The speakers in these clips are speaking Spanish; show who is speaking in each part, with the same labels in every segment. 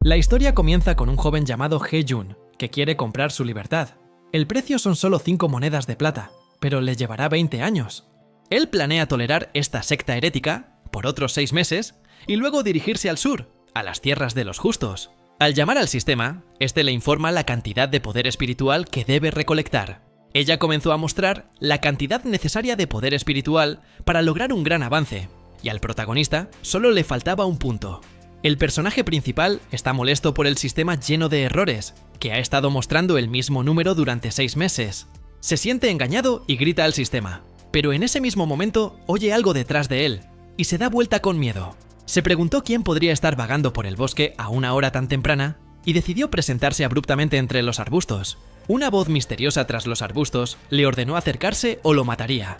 Speaker 1: La historia comienza con un joven llamado Hye-jun, que quiere comprar su libertad. El precio son solo 5 monedas de plata, pero le llevará 20 años. Él planea tolerar esta secta herética por otros 6 meses y luego dirigirse al sur, a las tierras de los justos. Al llamar al sistema, este le informa la cantidad de poder espiritual que debe recolectar. Ella comenzó a mostrar la cantidad necesaria de poder espiritual para lograr un gran avance, y al protagonista solo le faltaba un punto. El personaje principal está molesto por el sistema lleno de errores, que ha estado mostrando el mismo número durante 6 meses. Se siente engañado y grita al sistema, pero en ese mismo momento oye algo detrás de él, y se da vuelta con miedo. Se preguntó quién podría estar vagando por el bosque a una hora tan temprana, y decidió presentarse abruptamente entre los arbustos. Una voz misteriosa tras los arbustos le ordenó acercarse o lo mataría.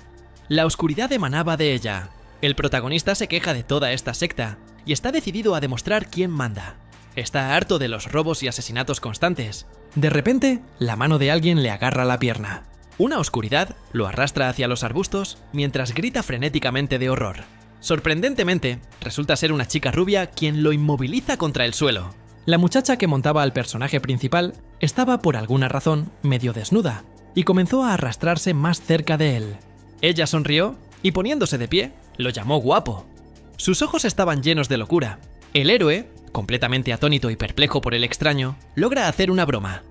Speaker 1: La oscuridad emanaba de ella. El protagonista se queja de toda esta secta, y está decidido a demostrar quién manda. Está harto de los robos y asesinatos constantes. De repente, la mano de alguien le agarra la pierna. Una oscuridad lo arrastra hacia los arbustos mientras grita frenéticamente de horror. Sorprendentemente, resulta ser una chica rubia quien lo inmoviliza contra el suelo. La muchacha que montaba al personaje principal estaba por alguna razón medio desnuda y comenzó a arrastrarse más cerca de él. Ella sonrió y poniéndose de pie, lo llamó guapo. Sus ojos estaban llenos de locura. El héroe, completamente atónito y perplejo por el extraño, logra hacer una broma.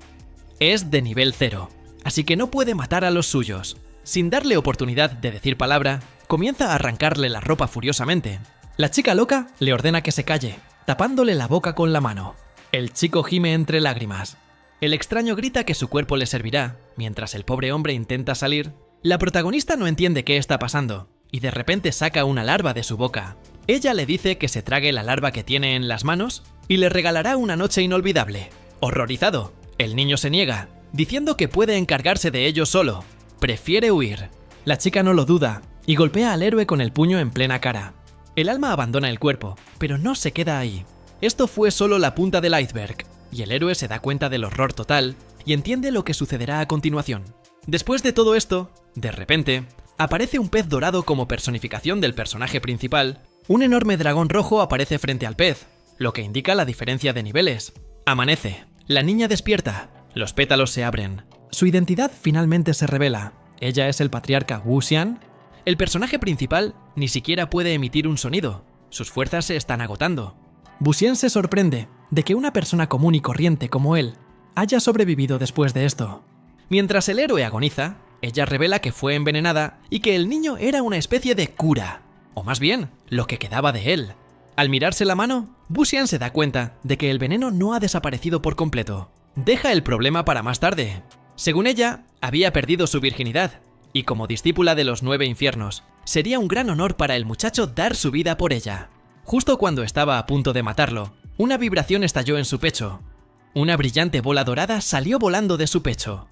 Speaker 1: Es de nivel 0, así que no puede matar a los suyos. Sin darle oportunidad de decir palabra, comienza a arrancarle la ropa furiosamente. La chica loca le ordena que se calle, tapándole la boca con la mano. El chico gime entre lágrimas. El extraño grita que su cuerpo le servirá, mientras el pobre hombre intenta salir. La protagonista no entiende qué está pasando, y de repente saca una larva de su boca. Ella le dice que se trague la larva que tiene en las manos y le regalará una noche inolvidable. Horrorizado, el niño se niega, diciendo que puede encargarse de ello solo. Prefiere huir. La chica no lo duda y golpea al héroe con el puño en plena cara. El alma abandona el cuerpo, pero no se queda ahí. Esto fue solo la punta del iceberg, y el héroe se da cuenta del horror total y entiende lo que sucederá a continuación. Después de todo esto, de repente, aparece un pez dorado como personificación del personaje principal. Un enorme dragón rojo aparece frente al pez, lo que indica la diferencia de niveles. Amanece. La niña despierta. Los pétalos se abren. Su identidad finalmente se revela. Ella es el patriarca Wu Xian. El personaje principal ni siquiera puede emitir un sonido. Sus fuerzas se están agotando. Wu Xian se sorprende de que una persona común y corriente como él haya sobrevivido después de esto. Mientras el héroe agoniza, ella revela que fue envenenada y que el niño era una especie de cura, o más bien, lo que quedaba de él. Al mirarse la mano, Wu Xian se da cuenta de que el veneno no ha desaparecido por completo. Deja el problema para más tarde. Según ella, había perdido su virginidad, y como discípula de los 9 infiernos, sería un gran honor para el muchacho dar su vida por ella. Justo cuando estaba a punto de matarlo, una vibración estalló en su pecho. Una brillante bola dorada salió volando de su pecho.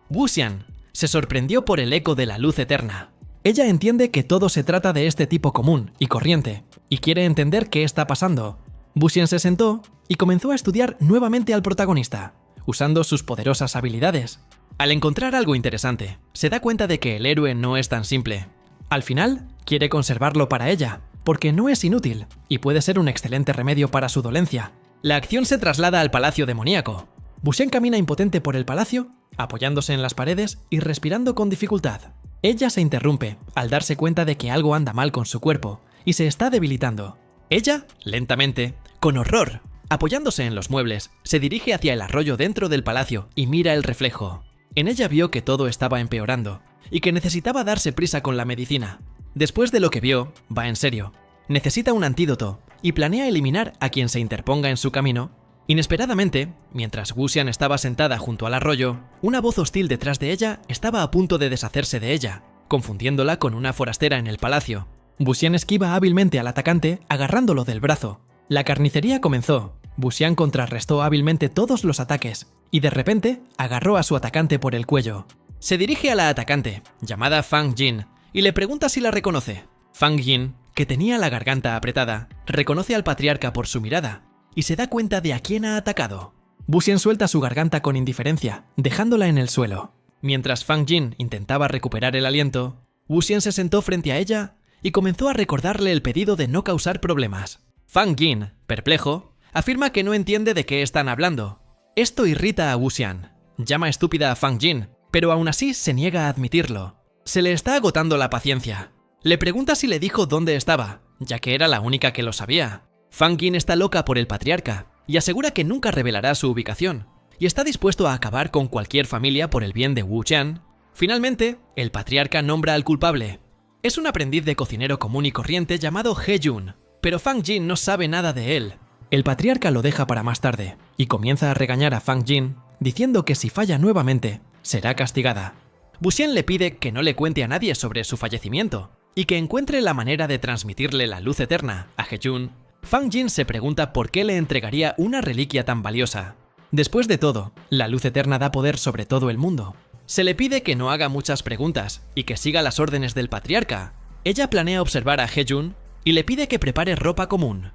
Speaker 1: Wu Xian se sorprendió por el eco de la luz eterna. Ella entiende que todo se trata de este tipo común y corriente, y quiere entender qué está pasando. Wu Xian se sentó y comenzó a estudiar nuevamente al protagonista, usando sus poderosas habilidades. Al encontrar algo interesante, se da cuenta de que el héroe no es tan simple. Al final, quiere conservarlo para ella, porque no es inútil y puede ser un excelente remedio para su dolencia. La acción se traslada al palacio demoníaco. Wu Xian camina impotente por el palacio, apoyándose en las paredes y respirando con dificultad. Ella se interrumpe al darse cuenta de que algo anda mal con su cuerpo y se está debilitando. Ella, lentamente, con horror, apoyándose en los muebles, se dirige hacia el arroyo dentro del palacio y mira el reflejo. En ella vio que todo estaba empeorando y que necesitaba darse prisa con la medicina. Después de lo que vio, va en serio. Necesita un antídoto y planea eliminar a quien se interponga en su camino. Inesperadamente, mientras Wu Xian estaba sentada junto al arroyo, una voz hostil detrás de ella estaba a punto de deshacerse de ella, confundiéndola con una forastera en el palacio. Wu Xian esquiva hábilmente al atacante, agarrándolo del brazo. La carnicería comenzó. Wu Xian contrarrestó hábilmente todos los ataques, y de repente agarró a su atacante por el cuello. Se dirige a la atacante, llamada Fang Jin, y le pregunta si la reconoce. Fang Jin, que tenía la garganta apretada, reconoce al patriarca por su mirada, y se da cuenta de a quién ha atacado. Wu Xian suelta su garganta con indiferencia, dejándola en el suelo. Mientras Fang Jin intentaba recuperar el aliento, Wu Xian se sentó frente a ella y comenzó a recordarle el pedido de no causar problemas. Fang Jin, perplejo, Afirma que no entiende de qué están hablando. Esto irrita a Wuxian. Llama estúpida a Fang Jin, pero aún así se niega a admitirlo. Se le está agotando la paciencia. Le pregunta si le dijo dónde estaba, ya que era la única que lo sabía. Fang Jin está loca por el patriarca y asegura que nunca revelará su ubicación, y está dispuesto a acabar con cualquier familia por el bien de Wuxian. Finalmente, el patriarca nombra al culpable. Es un aprendiz de cocinero común y corriente llamado He Jun, pero Fang Jin no sabe nada de él. El patriarca lo deja para más tarde, y comienza a regañar a Fang Jin, diciendo que si falla nuevamente, será castigada. Wuxian le pide que no le cuente a nadie sobre su fallecimiento, y que encuentre la manera de transmitirle la luz eterna a He Jun. Fang Jin se pregunta por qué le entregaría una reliquia tan valiosa. Después de todo, la luz eterna da poder sobre todo el mundo. Se le pide que no haga muchas preguntas y que siga las órdenes del patriarca. Ella planea observar a He Jun y le pide que prepare ropa común.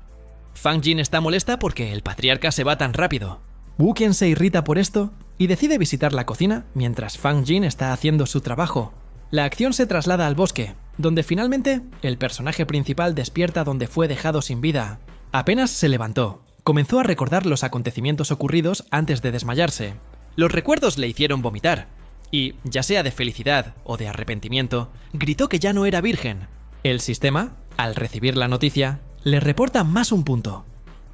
Speaker 1: Fang Jin está molesta porque el patriarca se va tan rápido. Wuxian se irrita por esto y decide visitar la cocina mientras Fang Jin está haciendo su trabajo. La acción se traslada al bosque, donde finalmente el personaje principal despierta donde fue dejado sin vida. Apenas se levantó, comenzó a recordar los acontecimientos ocurridos antes de desmayarse. Los recuerdos le hicieron vomitar, y, ya sea de felicidad o de arrepentimiento, gritó que ya no era virgen. El sistema, al recibir la noticia, le reporta más un punto.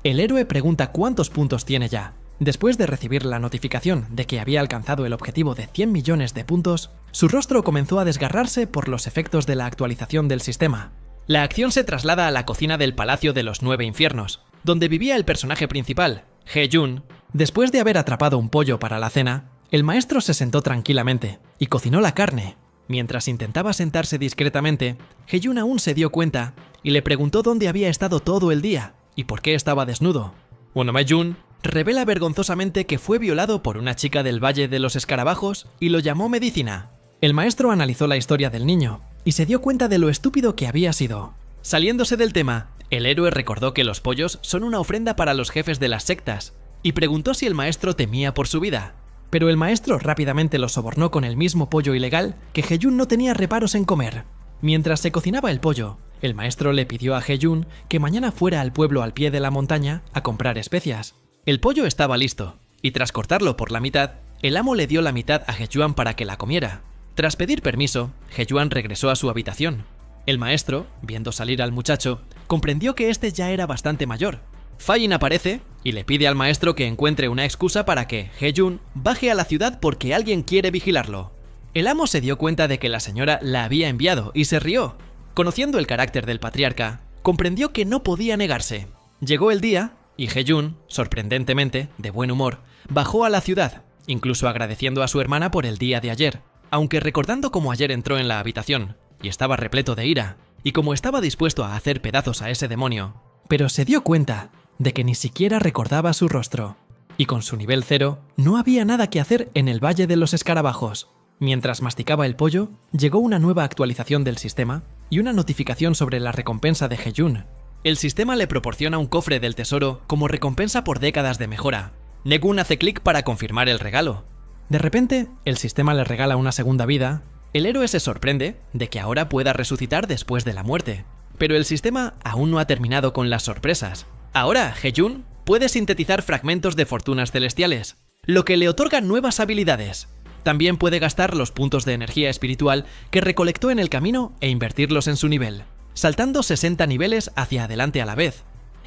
Speaker 1: El héroe pregunta cuántos puntos tiene ya. Después de recibir la notificación de que había alcanzado el objetivo de 100 millones de puntos, su rostro comenzó a desgarrarse por los efectos de la actualización del sistema. La acción se traslada a la cocina del Palacio de los Nueve Infiernos, donde vivía el personaje principal, He Jun. Después de haber atrapado un pollo para la cena, el maestro se sentó tranquilamente y cocinó la carne. Mientras intentaba sentarse discretamente, He Jun aún se dio cuenta y le preguntó dónde había estado todo el día y por qué estaba desnudo. He Jun revela vergonzosamente que fue violado por una chica del Valle de los Escarabajos y lo llamó Medicina. El maestro analizó la historia del niño y se dio cuenta de lo estúpido que había sido. Saliéndose del tema, el héroe recordó que los pollos son una ofrenda para los jefes de las sectas y preguntó si el maestro temía por su vida. Pero el maestro rápidamente lo sobornó con el mismo pollo ilegal que He Jun no tenía reparos en comer. Mientras se cocinaba el pollo, el maestro le pidió a He Jun que mañana fuera al pueblo al pie de la montaña a comprar especias. El pollo estaba listo, y tras cortarlo por la mitad, el amo le dio la mitad a He Jun para que la comiera. Tras pedir permiso, He Jun regresó a su habitación. El maestro, viendo salir al muchacho, comprendió que este ya era bastante mayor. Fai Yin aparece y le pide al maestro que encuentre una excusa para que He Jun baje a la ciudad porque alguien quiere vigilarlo. El amo se dio cuenta de que la señora la había enviado y se rió. Conociendo el carácter del patriarca, comprendió que no podía negarse. Llegó el día y He Jun, sorprendentemente, de buen humor, bajó a la ciudad, incluso agradeciendo a su hermana por el día de ayer, aunque recordando cómo ayer entró en la habitación y estaba repleto de ira, y cómo estaba dispuesto a hacer pedazos a ese demonio. Pero se dio cuenta de que ni siquiera recordaba su rostro, y con su nivel 0 no había nada que hacer en el Valle de los Escarabajos. Mientras masticaba el pollo, llegó una nueva actualización del sistema y una notificación sobre la recompensa de He Jun. El sistema le proporciona un cofre del tesoro como recompensa por décadas de mejora. Negun hace clic para confirmar el regalo. De repente, el sistema le regala una segunda vida. El héroe se sorprende de que ahora pueda resucitar después de la muerte. Pero el sistema aún no ha terminado con las sorpresas. Ahora, He Jun puede sintetizar fragmentos de fortunas celestiales, lo que le otorga nuevas habilidades. También puede gastar los puntos de energía espiritual que recolectó en el camino e invertirlos en su nivel, saltando 60 niveles hacia adelante a la vez.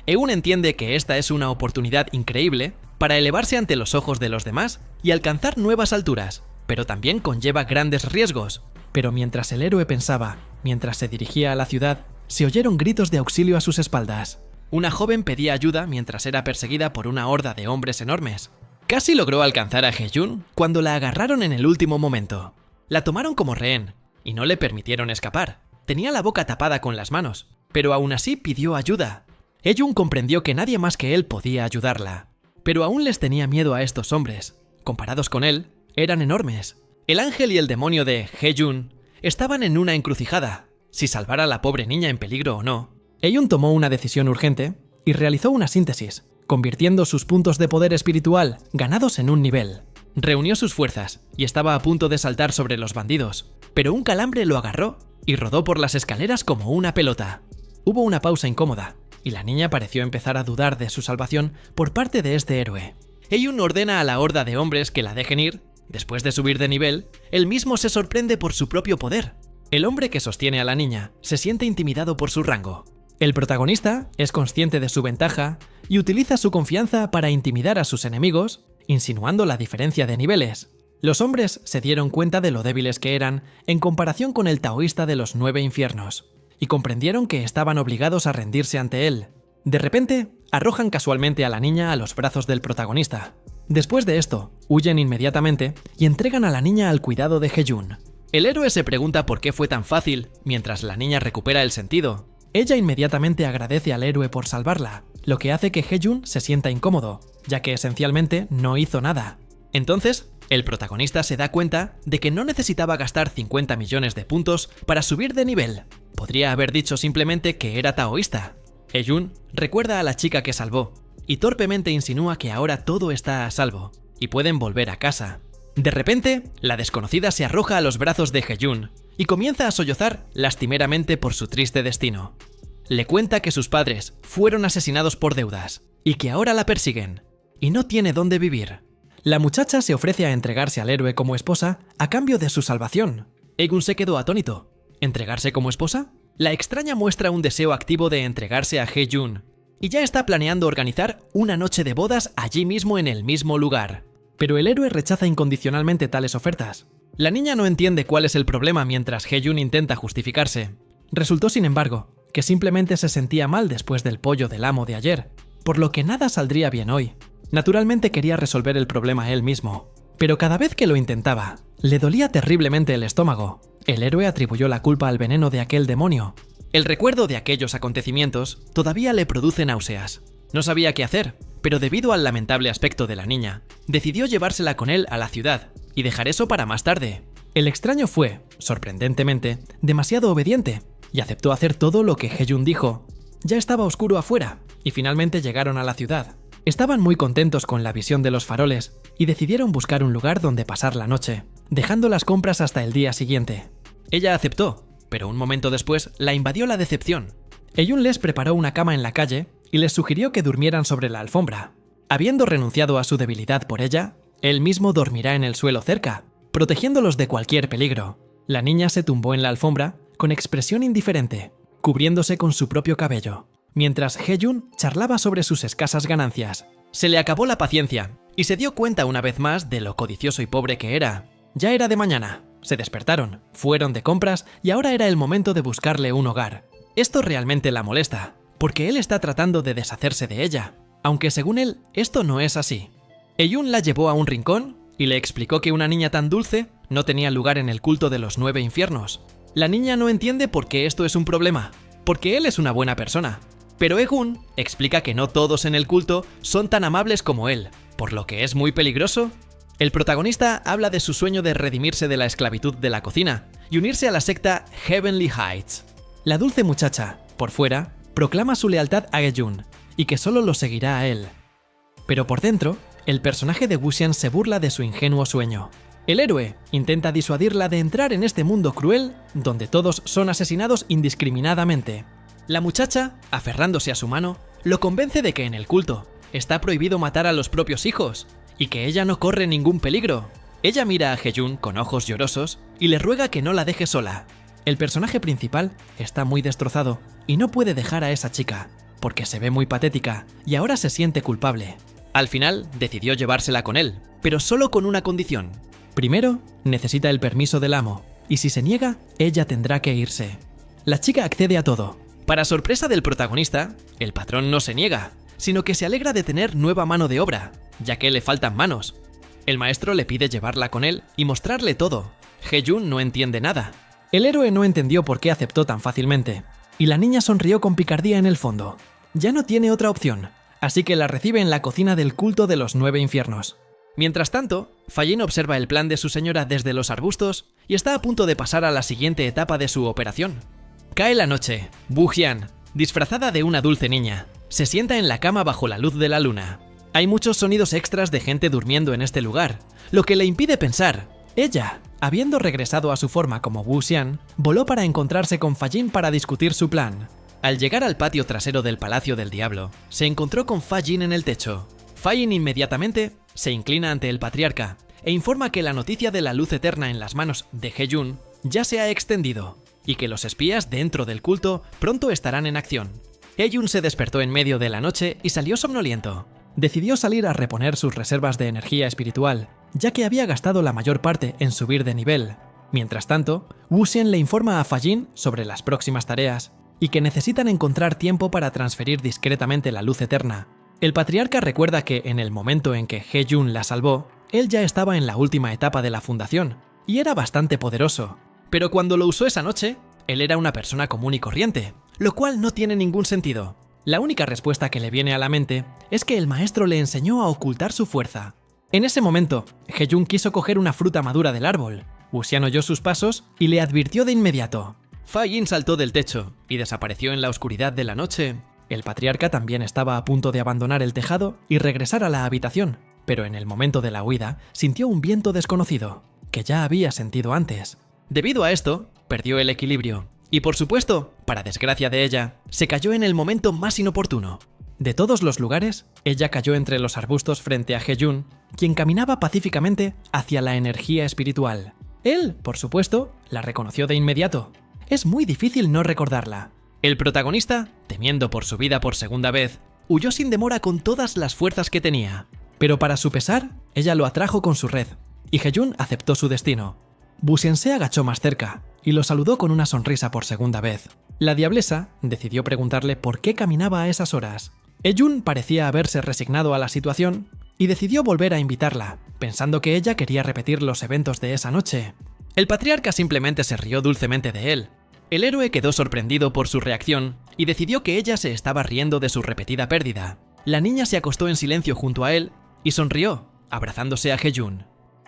Speaker 1: Eun entiende que esta es una oportunidad increíble para elevarse ante los ojos de los demás y alcanzar nuevas alturas, pero también conlleva grandes riesgos. Pero mientras el héroe pensaba, mientras se dirigía a la ciudad, se oyeron gritos de auxilio a sus espaldas. Una joven pedía ayuda mientras era perseguida por una horda de hombres enormes. Casi logró alcanzar a He Jun cuando la agarraron en el último momento. La tomaron como rehén y no le permitieron escapar. Tenía la boca tapada con las manos, pero aún así pidió ayuda. He Jun comprendió que nadie más que él podía ayudarla, pero aún les tenía miedo a estos hombres. Comparados con él, eran enormes. El ángel y el demonio de He Jun estaban en una encrucijada, si salvar a la pobre niña en peligro o no. Eun tomó una decisión urgente y realizó una síntesis, convirtiendo sus puntos de poder espiritual ganados en un nivel. Reunió sus fuerzas y estaba a punto de saltar sobre los bandidos, pero un calambre lo agarró y rodó por las escaleras como una pelota. Hubo una pausa incómoda, y la niña pareció empezar a dudar de su salvación por parte de este héroe. Heyun ordena a la horda de hombres que la dejen ir. Después de subir de nivel, él mismo se sorprende por su propio poder. El hombre que sostiene a la niña se siente intimidado por su rango. El protagonista es consciente de su ventaja y utiliza su confianza para intimidar a sus enemigos, insinuando la diferencia de niveles. Los hombres se dieron cuenta de lo débiles que eran en comparación con el taoísta de los 9 infiernos, y comprendieron que estaban obligados a rendirse ante él. De repente, arrojan casualmente a la niña a los brazos del protagonista. Después de esto, huyen inmediatamente y entregan a la niña al cuidado de Heyun. El héroe se pregunta por qué fue tan fácil mientras la niña recupera el sentido. Ella inmediatamente agradece al héroe por salvarla, lo que hace que Heyun se sienta incómodo, ya que esencialmente no hizo nada. Entonces, el protagonista se da cuenta de que no necesitaba gastar 50 millones de puntos para subir de nivel. Podría haber dicho simplemente que era taoísta. Heyun recuerda a la chica que salvó y torpemente insinúa que ahora todo está a salvo y pueden volver a casa. De repente, la desconocida se arroja a los brazos de Heyun y comienza a sollozar lastimeramente por su triste destino. Le cuenta que sus padres fueron asesinados por deudas y que ahora la persiguen y no tiene dónde vivir. La muchacha se ofrece a entregarse al héroe como esposa a cambio de su salvación. Heyun se quedó atónito. ¿Entregarse como esposa? La extraña muestra un deseo activo de entregarse a Heyun y ya está planeando organizar una noche de bodas allí mismo en el mismo lugar. Pero el héroe rechaza incondicionalmente tales ofertas. La niña no entiende cuál es el problema mientras Heyun intenta justificarse. Resultó, sin embargo, que simplemente se sentía mal después del pollo del amo de ayer, por lo que nada saldría bien hoy. Naturalmente quería resolver el problema él mismo, pero cada vez que lo intentaba, le dolía terriblemente el estómago. El héroe atribuyó la culpa al veneno de aquel demonio. El recuerdo de aquellos acontecimientos todavía le produce náuseas. No sabía qué hacer, pero debido al lamentable aspecto de la niña, decidió llevársela con él a la ciudad y dejar eso para más tarde. El extraño fue, sorprendentemente, demasiado obediente y aceptó hacer todo lo que Heyun dijo. Ya estaba oscuro afuera y finalmente llegaron a la ciudad. Estaban muy contentos con la visión de los faroles y decidieron buscar un lugar donde pasar la noche, dejando las compras hasta el día siguiente. Ella aceptó, pero un momento después la invadió la decepción. Heyun les preparó una cama en la calle y les sugirió que durmieran sobre la alfombra. Habiendo renunciado a su debilidad por ella, él mismo dormirá en el suelo cerca, protegiéndolos de cualquier peligro. La niña se tumbó en la alfombra con expresión indiferente, cubriéndose con su propio cabello, mientras Heyun charlaba sobre sus escasas ganancias. Se le acabó la paciencia y se dio cuenta una vez más de lo codicioso y pobre que era. Ya era de mañana, se despertaron, fueron de compras y ahora era el momento de buscarle un hogar. Esto realmente la molesta, porque él está tratando de deshacerse de ella, aunque según él, esto no es así. Heyun la llevó a un rincón y le explicó que una niña tan dulce no tenía lugar en el culto de los 9 infiernos. La niña no entiende por qué esto es un problema, porque él es una buena persona. Pero Heyun explica que no todos en el culto son tan amables como él, por lo que es muy peligroso. El protagonista habla de su sueño de redimirse de la esclavitud de la cocina y unirse a la secta Heavenly Heights. La dulce muchacha, por fuera, proclama su lealtad a Heyun y que solo lo seguirá a él. Pero por dentro, el personaje de Wuxian se burla de su ingenuo sueño. El héroe intenta disuadirla de entrar en este mundo cruel donde todos son asesinados indiscriminadamente. La muchacha, aferrándose a su mano, lo convence de que en el culto está prohibido matar a los propios hijos y que ella no corre ningún peligro. Ella mira a Heyun con ojos llorosos y le ruega que no la deje sola. El personaje principal está muy destrozado y no puede dejar a esa chica, porque se ve muy patética y ahora se siente culpable. Al final decidió llevársela con él, pero solo con una condición. Primero, necesita el permiso del amo, y si se niega, ella tendrá que irse. La chica accede a todo. Para sorpresa del protagonista, el patrón no se niega, sino que se alegra de tener nueva mano de obra, ya que le faltan manos. El maestro le pide llevarla con él y mostrarle todo. Heyun no entiende nada. El héroe no entendió por qué aceptó tan fácilmente, y la niña sonrió con picardía en el fondo. Ya no tiene otra opción, así que la recibe en la cocina del culto de los 9 infiernos. Mientras tanto, Fallin observa el plan de su señora desde los arbustos y está a punto de pasar a la siguiente etapa de su operación. Cae la noche. Wuxian, disfrazada de una dulce niña, se sienta en la cama bajo la luz de la luna. Hay muchos sonidos extras de gente durmiendo en este lugar, lo que le impide pensar. Ella, habiendo regresado a su forma como Wuxian, voló para encontrarse con Fallin para discutir su plan. Al llegar al patio trasero del Palacio del Diablo, se encontró con Fa Jin en el techo. Fa Jin inmediatamente se inclina ante el patriarca e informa que la noticia de la luz eterna en las manos de He-jun ya se ha extendido y que los espías dentro del culto pronto estarán en acción. He-jun se despertó en medio de la noche y salió somnoliento. Decidió salir a reponer sus reservas de energía espiritual, ya que había gastado la mayor parte en subir de nivel. Mientras tanto, Wuxian le informa a Fa Jin sobre las próximas tareas y que necesitan encontrar tiempo para transferir discretamente la luz eterna. El patriarca recuerda que en el momento en que He-jun la salvó, él ya estaba en la última etapa de la fundación y era bastante poderoso. Pero cuando lo usó esa noche, él era una persona común y corriente, lo cual no tiene ningún sentido. La única respuesta que le viene a la mente es que el maestro le enseñó a ocultar su fuerza. En ese momento, He-jun quiso coger una fruta madura del árbol. Wuxian oyó sus pasos y le advirtió de inmediato. Fa Jin saltó del techo y desapareció en la oscuridad de la noche. El patriarca también estaba a punto de abandonar el tejado y regresar a la habitación, pero en el momento de la huida sintió un viento desconocido, que ya había sentido antes. Debido a esto, perdió el equilibrio y, por supuesto, para desgracia de ella, se cayó en el momento más inoportuno. De todos los lugares, ella cayó entre los arbustos frente a He-jun, quien caminaba pacíficamente hacia la energía espiritual. Él, por supuesto, la reconoció de inmediato. Es muy difícil no recordarla. El protagonista, temiendo por su vida por segunda vez, huyó sin demora con todas las fuerzas que tenía. Pero para su pesar, ella lo atrajo con su red, y He-jun aceptó su destino. Wuxian se agachó más cerca y lo saludó con una sonrisa por segunda vez. La diablesa decidió preguntarle por qué caminaba a esas horas. He-jun parecía haberse resignado a la situación y decidió volver a invitarla, pensando que ella quería repetir los eventos de esa noche. El patriarca simplemente se rió dulcemente de él. El héroe quedó sorprendido por su reacción y decidió que ella se estaba riendo de su repetida pérdida. La niña se acostó en silencio junto a él y sonrió, abrazándose a He-jun.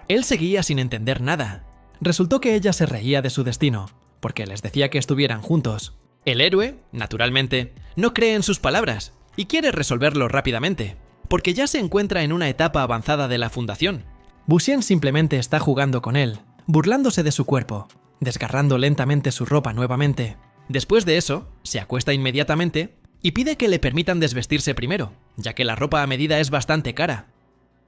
Speaker 1: Él seguía sin entender nada. Resultó que ella se reía de su destino, porque les decía que estuvieran juntos. El héroe, naturalmente, no cree en sus palabras y quiere resolverlo rápidamente, porque ya se encuentra en una etapa avanzada de la fundación. Wuxian simplemente está jugando con él, burlándose de su cuerpo, desgarrando lentamente su ropa nuevamente. Después de eso, se acuesta inmediatamente y pide que le permitan desvestirse primero, ya que la ropa a medida es bastante cara.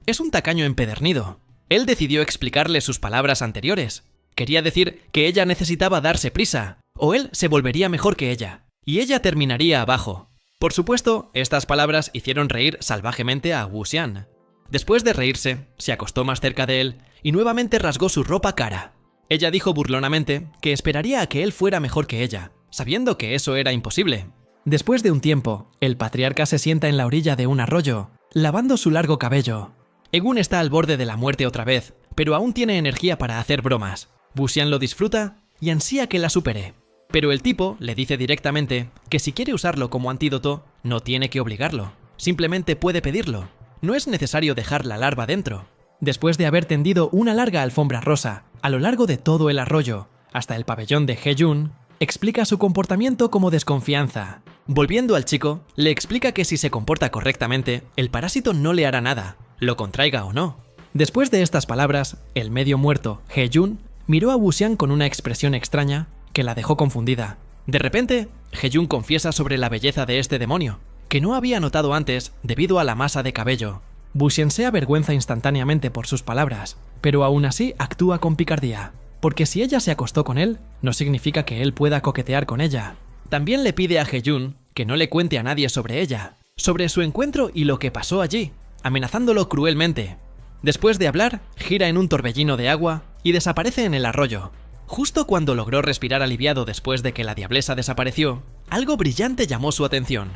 Speaker 1: Es un tacaño empedernido. Él decidió explicarle sus palabras anteriores. Quería decir que ella necesitaba darse prisa, o él se volvería mejor que ella, y ella terminaría abajo. Por supuesto, estas palabras hicieron reír salvajemente a Wuxian. Después de reírse, se acostó más cerca de él y nuevamente rasgó su ropa cara. Ella dijo burlonamente que esperaría a que él fuera mejor que ella, sabiendo que eso era imposible. Después de un tiempo, el patriarca se sienta en la orilla de un arroyo, lavando su largo cabello. He-jun está al borde de la muerte otra vez, pero aún tiene energía para hacer bromas. Wuxian lo disfruta y ansía que la supere. Pero el tipo le dice directamente que si quiere usarlo como antídoto, no tiene que obligarlo. Simplemente puede pedirlo. No es necesario dejar la larva dentro. Después de haber tendido una larga alfombra rosa a lo largo de todo el arroyo, hasta el pabellón de He-jun, explica su comportamiento como desconfianza. Volviendo al chico, le explica que si se comporta correctamente, el parásito no le hará nada, lo contraiga o no. Después de estas palabras, el medio muerto, He-jun, miró a Wuxian con una expresión extraña que la dejó confundida. De repente, He-jun confiesa sobre la belleza de este demonio, que no había notado antes debido a la masa de cabello. Wuxian se avergüenza instantáneamente por sus palabras, pero aún así actúa con picardía, porque si ella se acostó con él, no significa que él pueda coquetear con ella. También le pide a He-jun que no le cuente a nadie sobre ella, sobre su encuentro y lo que pasó allí, amenazándolo cruelmente. Después de hablar, gira en un torbellino de agua y desaparece en el arroyo. Justo cuando logró respirar aliviado después de que la diablesa desapareció, algo brillante llamó su atención.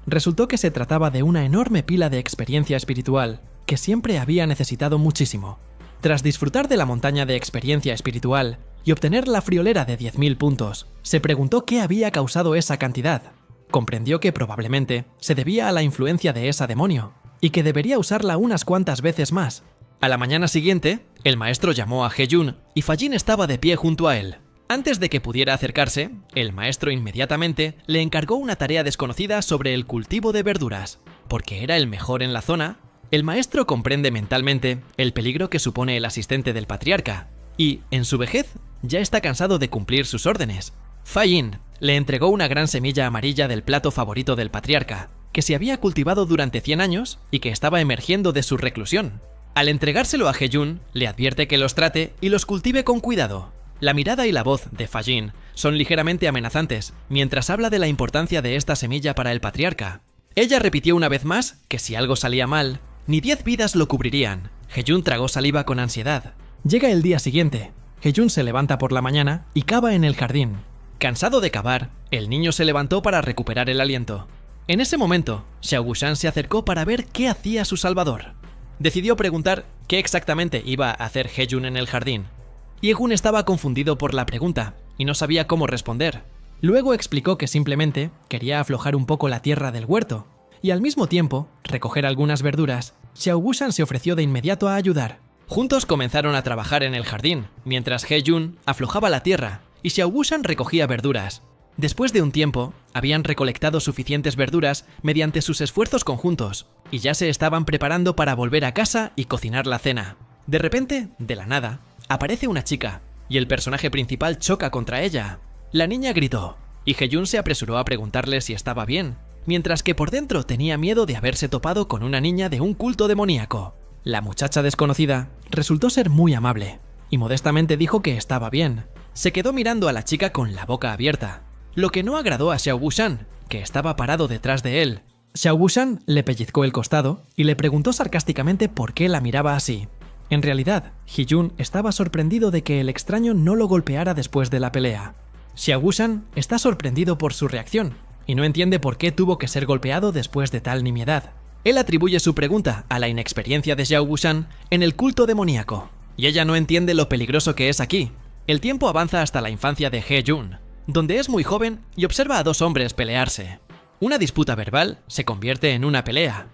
Speaker 1: Resultó que se trataba de una enorme pila de experiencia espiritual que siempre había necesitado muchísimo. Tras disfrutar de la montaña de experiencia espiritual y obtener la friolera de 10.000 puntos, se preguntó qué había causado esa cantidad. Comprendió que probablemente se debía a la influencia de esa demonio y que debería usarla unas cuantas veces más. A la mañana siguiente, el maestro llamó a He-jun y Fa Jin estaba de pie junto a él. Antes de que pudiera acercarse, el maestro inmediatamente le encargó una tarea desconocida sobre el cultivo de verduras. Porque era el mejor en la zona, el maestro comprende mentalmente el peligro que supone el asistente del patriarca, y, en su vejez, ya está cansado de cumplir sus órdenes. Fa Jin, Le entregó una gran semilla amarilla del plato favorito del patriarca, que se había cultivado durante 100 años y que estaba emergiendo de su reclusión. Al entregárselo a Heyun, le advierte que los trate y los cultive con cuidado. La mirada y la voz de Fa-jin son ligeramente amenazantes, mientras habla de la importancia de esta semilla para el patriarca. Ella repitió una vez más que si algo salía mal, ni 10 vidas lo cubrirían. Heyun tragó saliva con ansiedad. Llega el día siguiente. Heyun se levanta por la mañana y cava en el jardín. Cansado de cavar, el niño se levantó para recuperar el aliento. En ese momento, Xiao Gushan se acercó para ver qué hacía su salvador. Decidió preguntar qué exactamente iba a hacer Heyun en el jardín. Ye-gun estaba confundido por la pregunta y no sabía cómo responder. Luego explicó que simplemente quería aflojar un poco la tierra del huerto y al mismo tiempo recoger algunas verduras. Xiao Gushan se ofreció de inmediato a ayudar. Juntos comenzaron a trabajar en el jardín, mientras Heyun aflojaba la tierra y Xiao Gushan recogía verduras. Después de un tiempo, habían recolectado suficientes verduras mediante sus esfuerzos conjuntos y ya se estaban preparando para volver a casa y cocinar la cena. De repente, de la nada, aparece una chica y el personaje principal choca contra ella. La niña gritó y Heyun se apresuró a preguntarle si estaba bien, mientras que por dentro tenía miedo de haberse topado con una niña de un culto demoníaco. La muchacha desconocida resultó ser muy amable y modestamente dijo que estaba bien. Se quedó mirando a la chica con la boca abierta, lo que no agradó a Xiao Gushan, que estaba parado detrás de él. Xiao Gushan le pellizcó el costado y le preguntó sarcásticamente por qué la miraba así. En realidad, Heyun estaba sorprendido de que el extraño no lo golpeara después de la pelea. Xiao Gushan está sorprendido por su reacción y no entiende por qué tuvo que ser golpeado después de tal nimiedad. Él atribuye su pregunta a la inexperiencia de Xiao Gushan en el culto demoníaco, y ella no entiende lo peligroso que es aquí. El tiempo avanza hasta la infancia de Heyun, donde es muy joven y observa a dos hombres pelearse. Una disputa verbal se convierte en una pelea.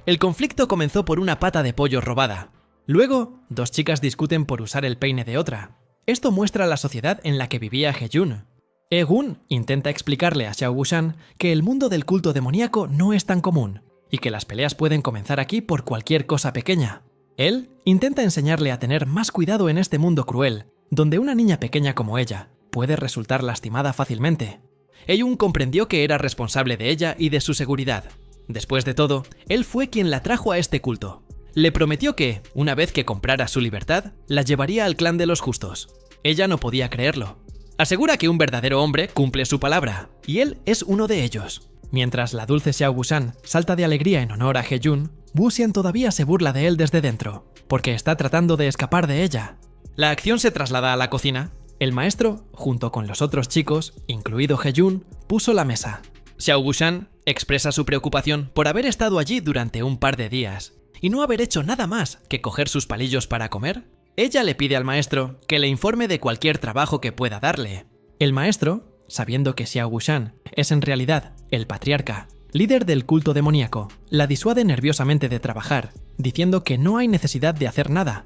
Speaker 1: El conflicto comenzó por una pata de pollo robada. Luego, dos chicas discuten por usar el peine de otra. Esto muestra la sociedad en la que vivía Heyun. Ye-gun intenta explicarle a Xiao Gushan que el mundo del culto demoníaco no es tan común y que las peleas pueden comenzar aquí por cualquier cosa pequeña. Él intenta enseñarle a tener más cuidado en este mundo cruel, donde una niña pequeña como ella puede resultar lastimada fácilmente. Ye-gun comprendió que era responsable de ella y de su seguridad. Después de todo, él fue quien la trajo a este culto. Le prometió que, una vez que comprara su libertad, la llevaría al clan de los justos. Ella no podía creerlo. Asegura que un verdadero hombre cumple su palabra, y él es uno de ellos. Mientras la dulce Xiao Gushan salta de alegría en honor a Heyun, Wu Xian todavía se burla de él desde dentro, porque está tratando de escapar de ella. La acción se traslada a la cocina. El maestro, junto con los otros chicos, incluido Heyun, puso la mesa. Xiao Gushan expresa su preocupación por haber estado allí durante un par de días y no haber hecho nada más que coger sus palillos para comer. Ella le pide al maestro que le informe de cualquier trabajo que pueda darle. El maestro, sabiendo que Xiao Gushan es en realidad el patriarca, líder del culto demoníaco, la disuade nerviosamente de trabajar, diciendo que no hay necesidad de hacer nada.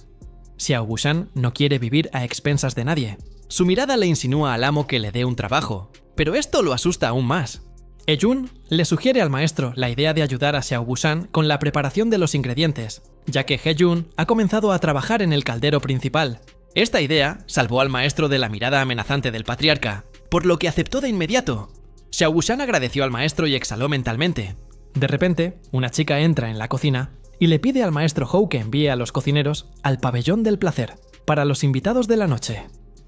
Speaker 1: Xiao Gushan no quiere vivir a expensas de nadie. Su mirada le insinúa al amo que le dé un trabajo, pero esto lo asusta aún más. Ye-gun le sugiere al maestro la idea de ayudar a Xiao Gushan con la preparación de los ingredientes, ya que Heyun ha comenzado a trabajar en el caldero principal. Esta idea salvó al maestro de la mirada amenazante del patriarca, por lo que aceptó de inmediato. Xiao Gushan agradeció al maestro y exhaló mentalmente. De repente, una chica entra en la cocina y le pide al maestro Hou que envíe a los cocineros al pabellón del placer para los invitados de la noche.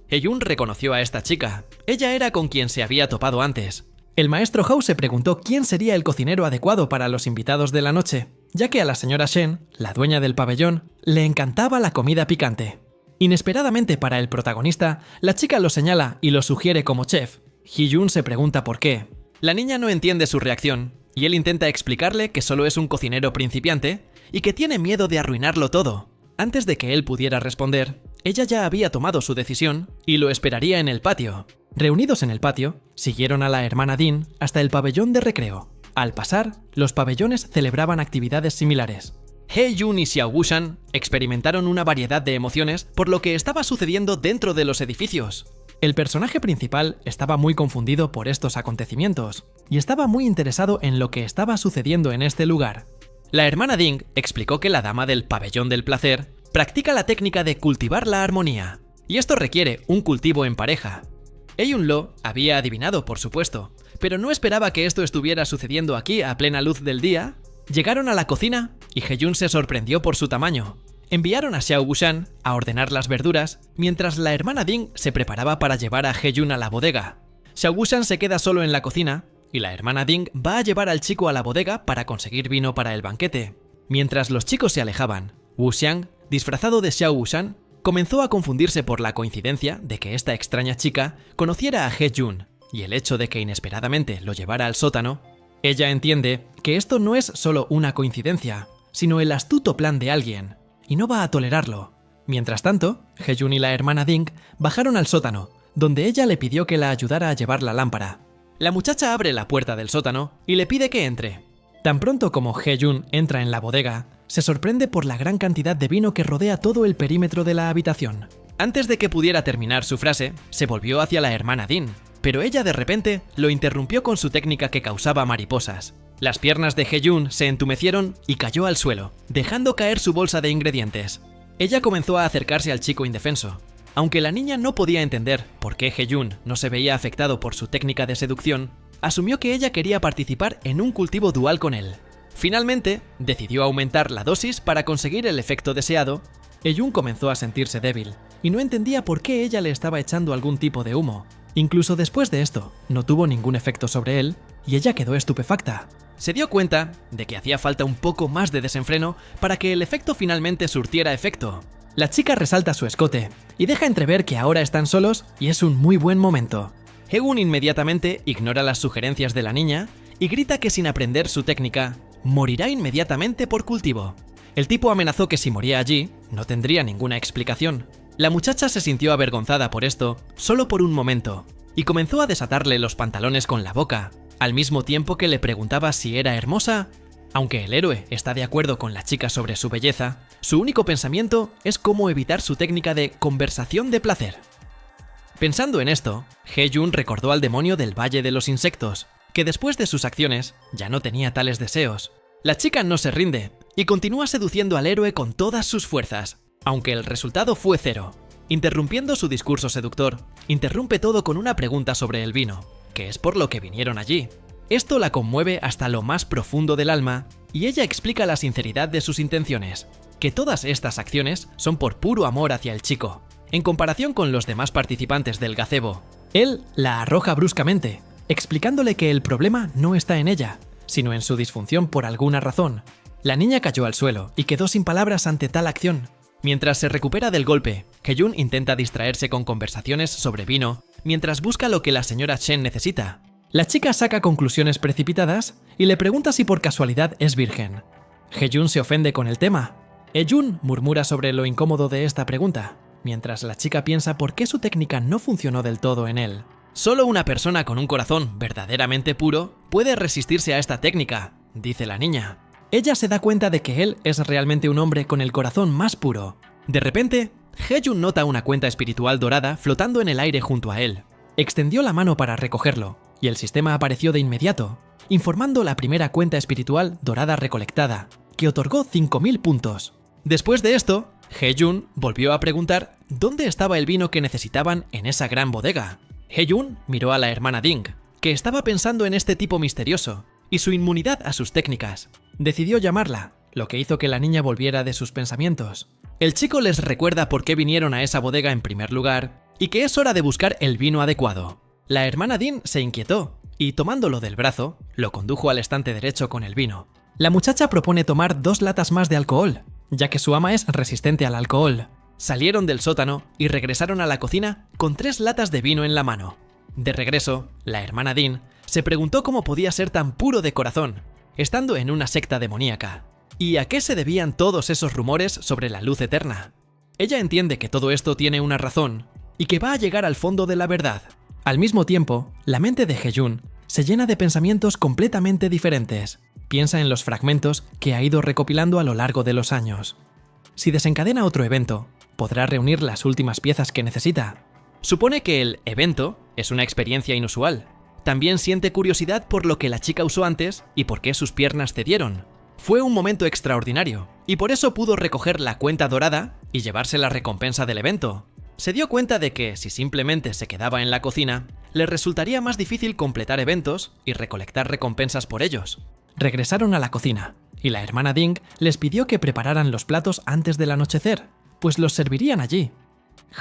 Speaker 1: Ye-gun reconoció a esta chica. Ella era con quien se había topado antes. El maestro Hou se preguntó quién sería el cocinero adecuado para los invitados de la noche, ya que a la señora Shen, la dueña del pabellón, le encantaba la comida picante. Inesperadamente para el protagonista, la chica lo señala y lo sugiere como chef. Heyun se pregunta por qué. La niña no entiende su reacción, y él intenta explicarle que solo es un cocinero principiante y que tiene miedo de arruinarlo todo. Antes de que él pudiera responder, ella ya había tomado su decisión y lo esperaría en el patio. Reunidos en el patio, siguieron a la hermana Din hasta el pabellón de recreo. Al pasar, los pabellones celebraban actividades similares. Heyun y Xiao Gushan experimentaron una variedad de emociones por lo que estaba sucediendo dentro de los edificios. El personaje principal estaba muy confundido por estos acontecimientos y estaba muy interesado en lo que estaba sucediendo en este lugar. La hermana Ding explicó que la dama del pabellón del placer practica la técnica de cultivar la armonía, y esto requiere un cultivo en pareja. Eun-lo había adivinado, por supuesto, pero no esperaba que esto estuviera sucediendo aquí a plena luz del día. Llegaron a la cocina y Heyun se sorprendió por su tamaño. Enviaron a Xiao Wushan a ordenar las verduras, mientras la hermana Ding se preparaba para llevar a Heyun a la bodega. Xiao Wushan se queda solo en la cocina y la hermana Ding va a llevar al chico a la bodega para conseguir vino para el banquete. Mientras los chicos se alejaban, Wuxiang, disfrazado de Xiao Wushan, comenzó a confundirse por la coincidencia de que esta extraña chica conociera a Heyun y el hecho de que inesperadamente lo llevara al sótano. Ella entiende que esto no es solo una coincidencia, sino el astuto plan de alguien, y no va a tolerarlo. Mientras tanto, Heyun y la hermana Ding bajaron al sótano, donde ella le pidió que la ayudara a llevar la lámpara. La muchacha abre la puerta del sótano y le pide que entre. Tan pronto como Heyun entra en la bodega, se sorprende por la gran cantidad de vino que rodea todo el perímetro de la habitación. Antes de que pudiera terminar su frase, se volvió hacia la hermana Ding, pero ella de repente lo interrumpió con su técnica que causaba mariposas. Las piernas de Heyun se entumecieron y cayó al suelo, dejando caer su bolsa de ingredientes. Ella comenzó a acercarse al chico indefenso. Aunque la niña no podía entender por qué Heyun no se veía afectado por su técnica de seducción, asumió que ella quería participar en un cultivo dual con él. Finalmente, decidió aumentar la dosis para conseguir el efecto deseado. Heyun comenzó a sentirse débil, y no entendía por qué ella le estaba echando algún tipo de humo. Incluso después de esto, no tuvo ningún efecto sobre él, y ella quedó estupefacta. Se dio cuenta de que hacía falta un poco más de desenfreno para que el efecto finalmente surtiera efecto. La chica resalta su escote, y deja entrever que ahora están solos y es un muy buen momento. Heyun inmediatamente ignora las sugerencias de la niña y grita que sin aprender su técnica, morirá inmediatamente por cultivo. El tipo amenazó que si moría allí, no tendría ninguna explicación. La muchacha se sintió avergonzada por esto, solo por un momento, y comenzó a desatarle los pantalones con la boca, al mismo tiempo que le preguntaba si era hermosa. Aunque el héroe está de acuerdo con la chica sobre su belleza, su único pensamiento es cómo evitar su técnica de conversación de placer. Pensando en esto, Heyun recordó al demonio del Valle de los Insectos, que después de sus acciones ya no tenía tales deseos. La chica no se rinde y continúa seduciendo al héroe con todas sus fuerzas, aunque el resultado fue cero. Interrumpiendo su discurso seductor, interrumpe todo con una pregunta sobre el vino, que es por lo que vinieron allí. Esto la conmueve hasta lo más profundo del alma y ella explica la sinceridad de sus intenciones, que todas estas acciones son por puro amor hacia el chico. En comparación con los demás participantes del gazebo, él la arroja bruscamente, explicándole que el problema no está en ella, sino en su disfunción por alguna razón. La niña cayó al suelo y quedó sin palabras ante tal acción. Mientras se recupera del golpe, Heyun intenta distraerse con conversaciones sobre vino mientras busca lo que la señora Chen necesita. La chica saca conclusiones precipitadas y le pregunta si por casualidad es virgen. Heyun se ofende con el tema. Heyun murmura sobre lo incómodo de esta pregunta, mientras la chica piensa por qué su técnica no funcionó del todo en él. Solo una persona con un corazón verdaderamente puro puede resistirse a esta técnica, dice la niña. Ella se da cuenta de que él es realmente un hombre con el corazón más puro. De repente, Heyun nota una cuenta espiritual dorada flotando en el aire junto a él. Extendió la mano para recogerlo, y el sistema apareció de inmediato, informando la primera cuenta espiritual dorada recolectada, que otorgó 5000 puntos. Después de esto, Heyun volvió a preguntar dónde estaba el vino que necesitaban en esa gran bodega. Heyun miró a la hermana Ding, que estaba pensando en este tipo misterioso, y su inmunidad a sus técnicas. Decidió llamarla, lo que hizo que la niña volviera de sus pensamientos. El chico les recuerda por qué vinieron a esa bodega en primer lugar, y que es hora de buscar el vino adecuado. La hermana Ding se inquietó, y tomándolo del brazo, lo condujo al estante derecho con el vino. La muchacha propone tomar 2 latas más de alcohol, ya que su ama es resistente al alcohol. Salieron del sótano y regresaron a la cocina con 3 latas de vino en la mano. De regreso, la hermana Ding se preguntó cómo podía ser tan puro de corazón, estando en una secta demoníaca, y a qué se debían todos esos rumores sobre la luz eterna. Ella entiende que todo esto tiene una razón, y que va a llegar al fondo de la verdad. Al mismo tiempo, la mente de Heyun se llena de pensamientos completamente diferentes. Piensa en los fragmentos que ha ido recopilando a lo largo de los años. Si desencadena otro evento, podrá reunir las últimas piezas que necesita. Supone que el evento es una experiencia inusual. También siente curiosidad por lo que la chica usó antes y por qué sus piernas cedieron. Fue un momento extraordinario, y por eso pudo recoger la cuenta dorada y llevarse la recompensa del evento. se dio cuenta de que, si simplemente se quedaba en la cocina, le resultaría más difícil completar eventos y recolectar recompensas por ellos. Regresaron a la cocina, y la hermana Ding les pidió que prepararan los platos antes del anochecer, pues los servirían allí.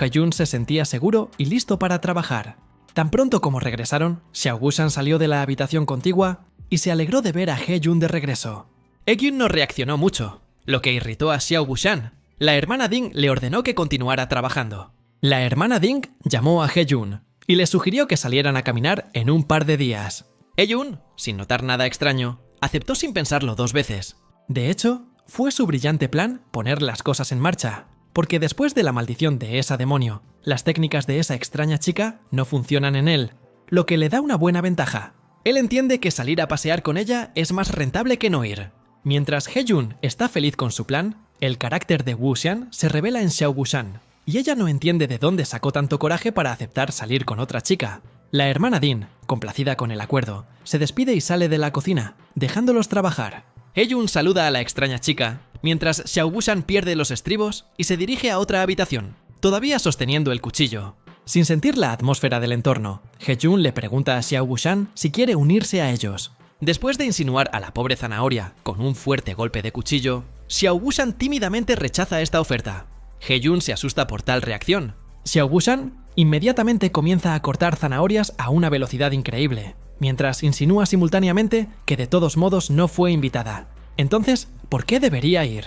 Speaker 1: Heyun se sentía seguro y listo para trabajar. Tan pronto como regresaron, Xiao Wushan salió de la habitación contigua y se alegró de ver a Heyun de regreso. Heyun no reaccionó mucho, lo que irritó a Xiao Wushan. La hermana Ding le ordenó que continuara trabajando. La hermana Ding llamó a Heyun y le sugirió que salieran a caminar en un par de días. Heyun, sin notar nada extraño, aceptó sin pensarlo 2 veces. De hecho, fue su brillante plan poner las cosas en marcha, porque después de la maldición de esa demonio, las técnicas de esa extraña chica no funcionan en él, lo que le da una buena ventaja. Él entiende que salir a pasear con ella es más rentable que no ir. Mientras Heyun está feliz con su plan, el carácter de Wuxian se revela en Xiao Wushan, y ella no entiende de dónde sacó tanto coraje para aceptar salir con otra chica. La hermana Din, complacida con el acuerdo, se despide y sale de la cocina, dejándolos trabajar. Heyun saluda a la extraña chica, mientras Xiao Wushan pierde los estribos y se dirige a otra habitación, todavía sosteniendo el cuchillo. Sin sentir la atmósfera del entorno, Heyun le pregunta a Xiao Wushan si quiere unirse a ellos. Después de insinuar a la pobre zanahoria con un fuerte golpe de cuchillo, Xiao Wushan tímidamente rechaza esta oferta. Heyun se asusta por tal reacción. Xiao Wushan inmediatamente comienza a cortar zanahorias a una velocidad increíble, mientras insinúa simultáneamente que de todos modos no fue invitada. Entonces, ¿por qué debería ir?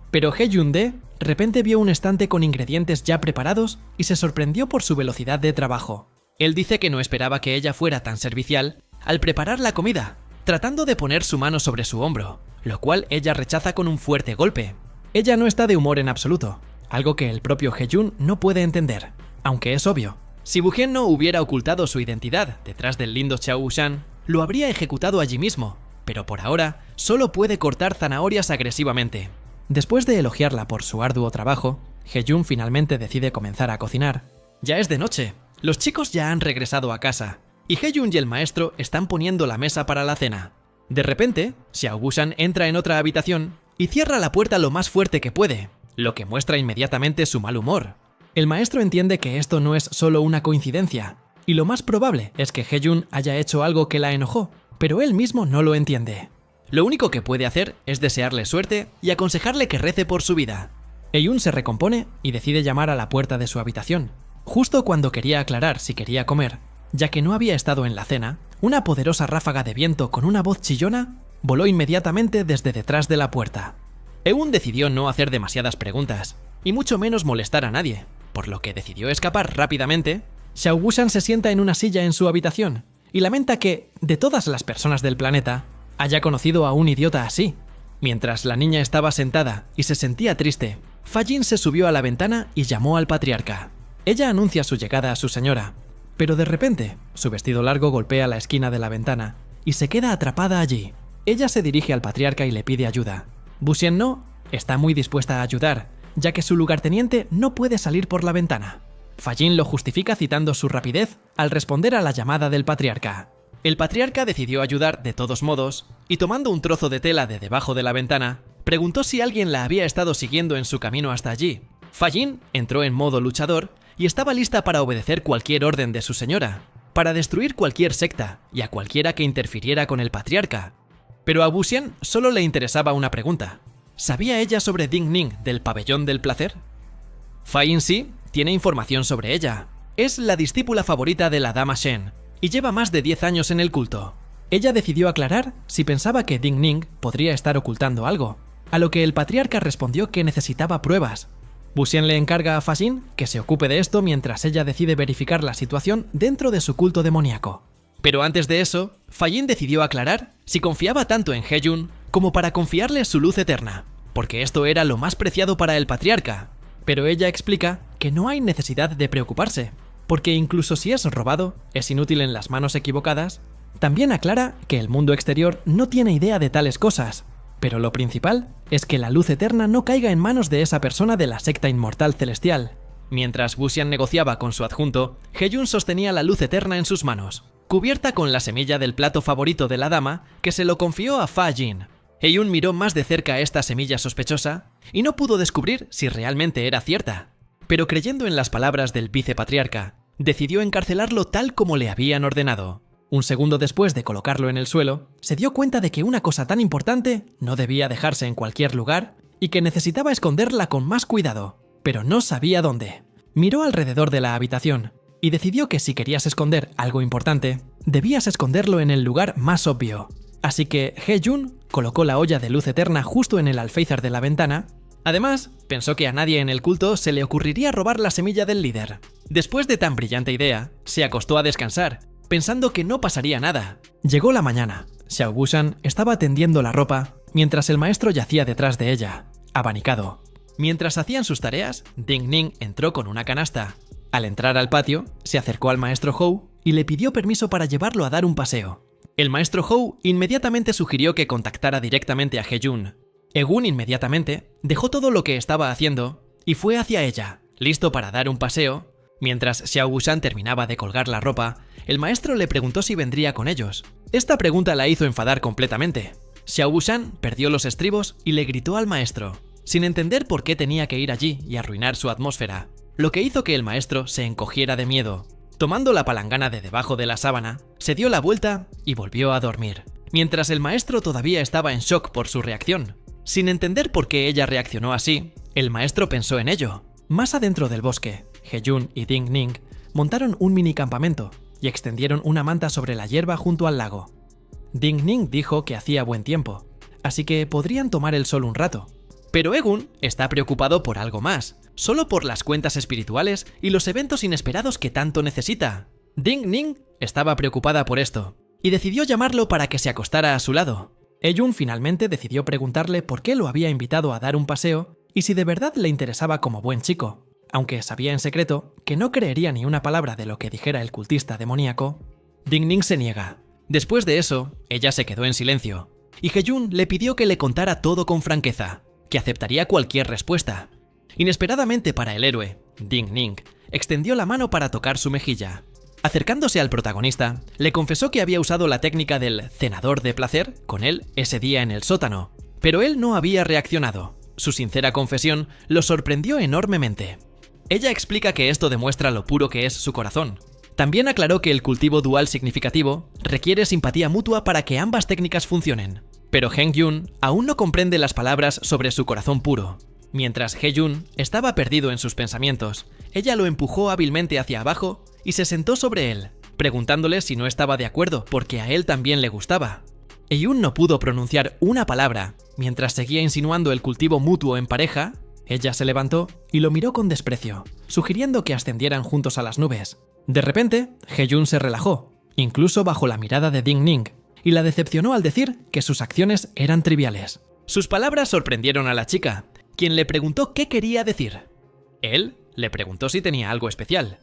Speaker 1: Pero Heyun de repente vio un estante con ingredientes ya preparados y se sorprendió por su velocidad de trabajo. Él dice que no esperaba que ella fuera tan servicial al preparar la comida, tratando de poner su mano sobre su hombro, lo cual ella rechaza con un fuerte golpe. Ella no está de humor en absoluto, algo que el propio Heyun no puede entender, aunque es obvio. Si Wuxian no hubiera ocultado su identidad detrás del lindo Xiao Wushan, lo habría ejecutado allí mismo, pero por ahora solo puede cortar zanahorias agresivamente. Después de elogiarla por su arduo trabajo, Heyun finalmente decide comenzar a cocinar. Ya es de noche, los chicos ya han regresado a casa, y Heyun y el maestro están poniendo la mesa para la cena. De repente, Xiao Wushan entra en otra habitación y cierra la puerta lo más fuerte que puede, lo que muestra inmediatamente su mal humor. El maestro entiende que esto no es solo una coincidencia, y lo más probable es que Heyun haya hecho algo que la enojó, pero él mismo no lo entiende. Lo único que puede hacer es desearle suerte y aconsejarle que rece por su vida. Heyun se recompone y decide llamar a la puerta de su habitación. Justo cuando quería aclarar si quería comer, ya que no había estado en la cena, una poderosa ráfaga de viento con una voz chillona voló inmediatamente desde detrás de la puerta. Heyun decidió no hacer demasiadas preguntas, y mucho menos molestar a nadie, por lo que decidió escapar rápidamente. Xiao Wushan se sienta en una silla en su habitación y lamenta que, de todas las personas del planeta, haya conocido a un idiota así. Mientras la niña estaba sentada y se sentía triste, Fa Jin se subió a la ventana y llamó al patriarca. Ella anuncia su llegada a su señora, pero de repente, su vestido largo golpea la esquina de la ventana y se queda atrapada allí. Ella se dirige al patriarca y le pide ayuda. Wuxian no está muy dispuesta a ayudar, ya que su lugarteniente no puede salir por la ventana. Fa Jin lo justifica citando su rapidez al responder a la llamada del patriarca. El patriarca decidió ayudar de todos modos, y tomando un trozo de tela de debajo de la ventana, preguntó si alguien la había estado siguiendo en su camino hasta allí. Fa Jin entró en modo luchador y estaba lista para obedecer cualquier orden de su señora, para destruir cualquier secta y a cualquiera que interfiriera con el patriarca. Pero a Wuxian solo le interesaba una pregunta. ¿Sabía ella sobre Ding Ning del pabellón del placer? Fa Jin sí tiene información sobre ella. Es la discípula favorita de la dama Shen y lleva más de 10 años en el culto. Ella decidió aclarar si pensaba que Ding Ning podría estar ocultando algo, a lo que el patriarca respondió que necesitaba pruebas. Wuxian le encarga a Fa Jin que se ocupe de esto mientras ella decide verificar la situación dentro de su culto demoníaco. Pero antes de eso, Fa Jin decidió aclarar si confiaba tanto en Heyun como para confiarle su luz eterna, porque esto era lo más preciado para el patriarca. Pero ella explica que no hay necesidad de preocuparse, porque incluso si es robado, es inútil en las manos equivocadas. También aclara que el mundo exterior no tiene idea de tales cosas, pero lo principal es que la luz eterna no caiga en manos de esa persona de la secta inmortal celestial. Mientras Wuxian negociaba con su adjunto, Heyun sostenía la luz eterna en sus manos, cubierta con la semilla del plato favorito de la dama que se lo confió a Fa Jin. Heyun miró más de cerca esta semilla sospechosa y no pudo descubrir si realmente era cierta. pero creyendo en las palabras del vicepatriarca, decidió encarcelarlo tal como le habían ordenado. Un segundo después de colocarlo en el suelo, se dio cuenta de que una cosa tan importante no debía dejarse en cualquier lugar y que necesitaba esconderla con más cuidado, pero no sabía dónde. Miró alrededor de la habitación y decidió que si querías esconder algo importante, debías esconderlo en el lugar más obvio. Así que Hye-jun colocó la olla de luz eterna justo en el alféizar de la ventana. Además, pensó que a nadie en el culto se le ocurriría robar la semilla del líder. Después de tan brillante idea, se acostó a descansar, pensando que no pasaría nada. Llegó la mañana. Xiao Bushan estaba tendiendo la ropa, mientras el maestro yacía detrás de ella, abanicado. Mientras hacían sus tareas, Ding Ning entró con una canasta. Al entrar al patio, se acercó al maestro Hou y le pidió permiso para llevarlo a dar un paseo. El maestro Hou inmediatamente sugirió que contactara directamente a Hye-jun. Egun inmediatamente dejó todo lo que estaba haciendo y fue hacia ella, listo para dar un paseo. Mientras Xiao Bushan terminaba de colgar la ropa, el maestro le preguntó si vendría con ellos. Esta pregunta la hizo enfadar completamente. Xiao Bushan perdió los estribos y le gritó al maestro, sin entender por qué tenía que ir allí y arruinar su atmósfera, lo que hizo que el maestro se encogiera de miedo. Tomando la palangana de debajo de la sábana, se dio la vuelta y volvió a dormir, mientras el maestro todavía estaba en shock por su reacción. Sin entender por qué ella reaccionó así, el maestro pensó en ello. Más adentro del bosque, Hye-jun y Ding Ning montaron un mini campamento y extendieron una manta sobre la hierba junto al lago. Ding Ning dijo que hacía buen tiempo, así que podrían tomar el sol un rato. Pero Egun está preocupado por algo más, solo por las cuentas espirituales y los eventos inesperados que tanto necesita. Ding Ning estaba preocupada por esto, y decidió llamarlo para que se acostara a su lado. Hye-jun finalmente decidió preguntarle por qué lo había invitado a dar un paseo y si de verdad le interesaba como buen chico, aunque sabía en secreto que no creería ni una palabra de lo que dijera el cultista demoníaco. Ding Ning se niega. Después de eso, ella se quedó en silencio, y Hye-jun le pidió que le contara todo con franqueza, que aceptaría cualquier respuesta. Inesperadamente para el héroe, Ding Ning extendió la mano para tocar su mejilla. Acercándose al protagonista, le confesó que había usado la técnica del cenador de placer con él ese día en el sótano, pero él no había reaccionado. Su sincera confesión lo sorprendió enormemente. Ella explica que esto demuestra lo puro que es su corazón. También aclaró que el cultivo dual significativo requiere simpatía mutua para que ambas técnicas funcionen. Pero Hye-jun aún no comprende las palabras sobre su corazón puro. Mientras Hye-jun estaba perdido en sus pensamientos, ella lo empujó hábilmente hacia abajo y se sentó sobre él, preguntándole si no estaba de acuerdo porque a él también le gustaba. Hye-jun no pudo pronunciar una palabra. Mientras seguía insinuando el cultivo mutuo en pareja, ella se levantó y lo miró con desprecio, sugiriendo que ascendieran juntos a las nubes. De repente, Hye-jun se relajó, incluso bajo la mirada de Ding Ning, y la decepcionó al decir que sus acciones eran triviales. Sus palabras sorprendieron a la chica, quien le preguntó qué quería decir. Él le preguntó si tenía algo especial,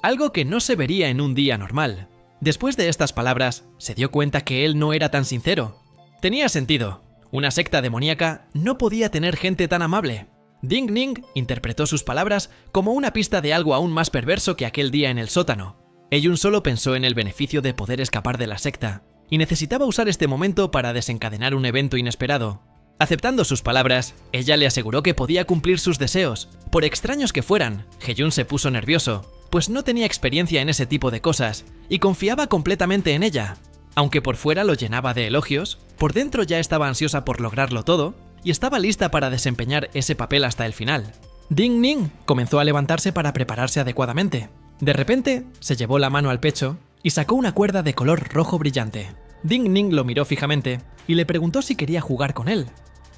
Speaker 1: algo que no se vería en un día normal. Después de estas palabras, se dio cuenta que él no era tan sincero. Tenía sentido. Una secta demoníaca no podía tener gente tan amable. Ding Ning interpretó sus palabras como una pista de algo aún más perverso que aquel día en el sótano. Hye-jun solo pensó en el beneficio de poder escapar de la secta, y necesitaba usar este momento para desencadenar un evento inesperado. Aceptando sus palabras, ella le aseguró que podía cumplir sus deseos, por extraños que fueran. Hye-jun se puso nervioso, pues no tenía experiencia en ese tipo de cosas, y confiaba completamente en ella. Aunque por fuera lo llenaba de elogios, por dentro ya estaba ansiosa por lograrlo todo, y estaba lista para desempeñar ese papel hasta el final. Ding Ning comenzó a levantarse para prepararse adecuadamente. De repente, se llevó la mano al pecho y sacó una cuerda de color rojo brillante. Ding Ning lo miró fijamente y le preguntó si quería jugar con él.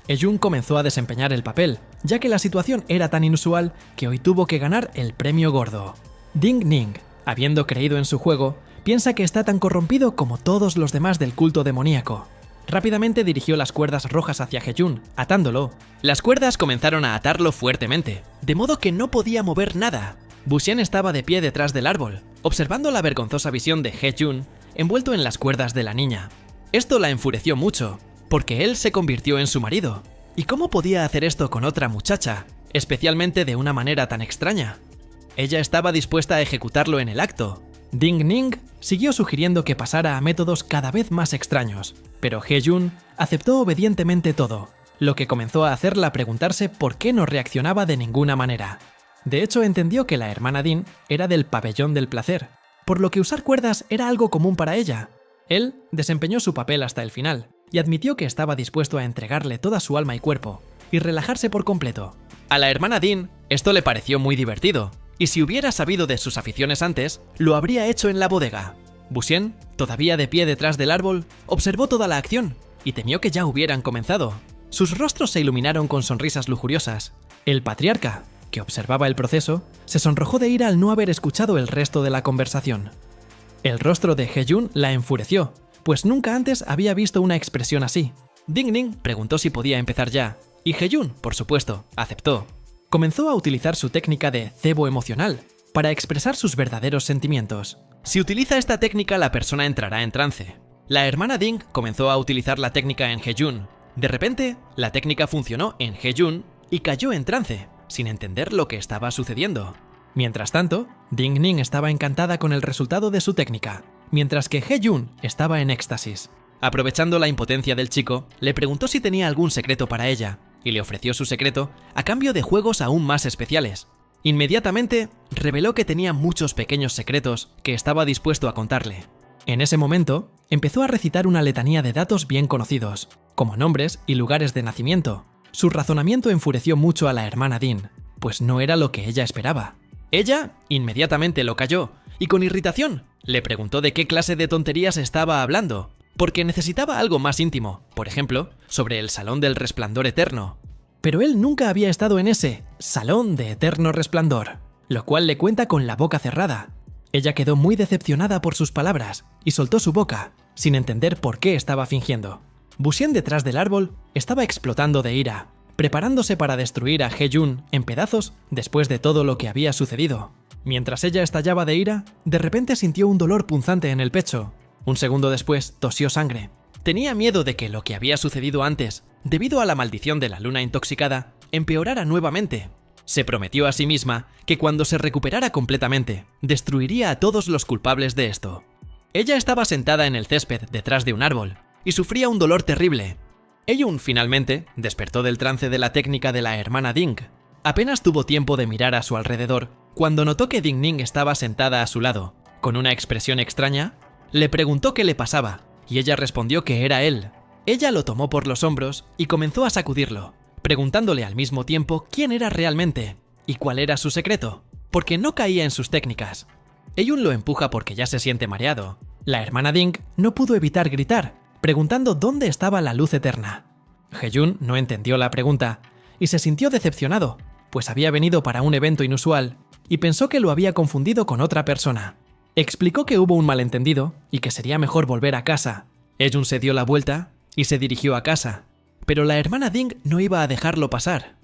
Speaker 1: Hye-jun comenzó a desempeñar el papel, ya que la situación era tan inusual que hoy tuvo que ganar el premio gordo. Ding Ning, habiendo creído en su juego, piensa que está tan corrompido como todos los demás del culto demoníaco. Rápidamente dirigió las cuerdas rojas hacia Hye-jun, atándolo. Las cuerdas comenzaron a atarlo fuertemente, de modo que no podía mover nada. Bushan estaba de pie detrás del árbol, observando la vergonzosa visión de Hye-jun envuelto en las cuerdas de la niña. Esto la enfureció mucho, porque él se convirtió en su marido. ¿Y cómo podía hacer esto con otra muchacha, especialmente de una manera tan extraña? Ella estaba dispuesta a ejecutarlo en el acto. Ding Ning siguió sugiriendo que pasara a métodos cada vez más extraños, pero Hye-jun aceptó obedientemente todo, lo que comenzó a hacerla preguntarse por qué no reaccionaba de ninguna manera. De hecho, entendió que la hermana Dean era del pabellón del placer, por lo que usar cuerdas era algo común para ella. Él desempeñó su papel hasta el final y admitió que estaba dispuesto a entregarle toda su alma y cuerpo y relajarse por completo. A la hermana Dean esto le pareció muy divertido, y si hubiera sabido de sus aficiones antes, lo habría hecho en la bodega. Busien, todavía de pie detrás del árbol, observó toda la acción y temió que ya hubieran comenzado. Sus rostros se iluminaron con sonrisas lujuriosas. El patriarca, que observaba el proceso, se sonrojó de ira al no haber escuchado el resto de la conversación. El rostro de Hye-jun la enfureció, pues nunca antes había visto una expresión así. Ding Ning preguntó si podía empezar ya, y Hye-jun, por supuesto, aceptó. Comenzó a utilizar su técnica de cebo emocional para expresar sus verdaderos sentimientos. Si utiliza esta técnica, la persona entrará en trance. La hermana Ding comenzó a utilizar la técnica en Hye-jun. De repente, la técnica funcionó en Hye-jun y cayó en trance, sin entender lo que estaba sucediendo. Mientras tanto, Ding Ning estaba encantada con el resultado de su técnica, mientras que Hye-jun estaba en éxtasis. Aprovechando la impotencia del chico, le preguntó si tenía algún secreto para ella, y le ofreció su secreto a cambio de juegos aún más especiales. Inmediatamente, reveló que tenía muchos pequeños secretos que estaba dispuesto a contarle. En ese momento, empezó a recitar una letanía de datos bien conocidos, como nombres y lugares de nacimiento. Su razonamiento enfureció mucho a la hermana Dean, pues no era lo que ella esperaba. Ella inmediatamente lo calló y con irritación le preguntó de qué clase de tonterías estaba hablando, porque necesitaba algo más íntimo, por ejemplo, sobre el Salón del Resplandor Eterno. Pero él nunca había estado en ese Salón de Eterno Resplandor, lo cual le cuenta con la boca cerrada. Ella quedó muy decepcionada por sus palabras y soltó su boca, sin entender por qué estaba fingiendo. Busien detrás del árbol estaba explotando de ira, preparándose para destruir a Hye-jun en pedazos después de todo lo que había sucedido. Mientras ella estallaba de ira, de repente sintió un dolor punzante en el pecho. Un segundo después tosió sangre. Tenía miedo de que lo que había sucedido antes, debido a la maldición de la luna intoxicada, empeorara nuevamente. Se prometió a sí misma que cuando se recuperara completamente, destruiría a todos los culpables de esto. Ella estaba sentada en el césped detrás de un árbol y sufría un dolor terrible. Hye-jun finalmente despertó del trance de la técnica de la hermana Ding. Apenas tuvo tiempo de mirar a su alrededor cuando notó que Ding Ning estaba sentada a su lado. Con una expresión extraña, le preguntó qué le pasaba y ella respondió que era él. Ella lo tomó por los hombros y comenzó a sacudirlo, preguntándole al mismo tiempo quién era realmente y cuál era su secreto, porque no caía en sus técnicas. Hye-jun lo empuja porque ya se siente mareado. La hermana Ding no pudo evitar gritar, preguntando dónde estaba la luz eterna. Hye-jun no entendió la pregunta y se sintió decepcionado, pues había venido para un evento inusual y pensó que lo había confundido con otra persona. Explicó que hubo un malentendido y que sería mejor volver a casa. Hye-jun se dio la vuelta y se dirigió a casa, pero la hermana Ding no iba a dejarlo pasar.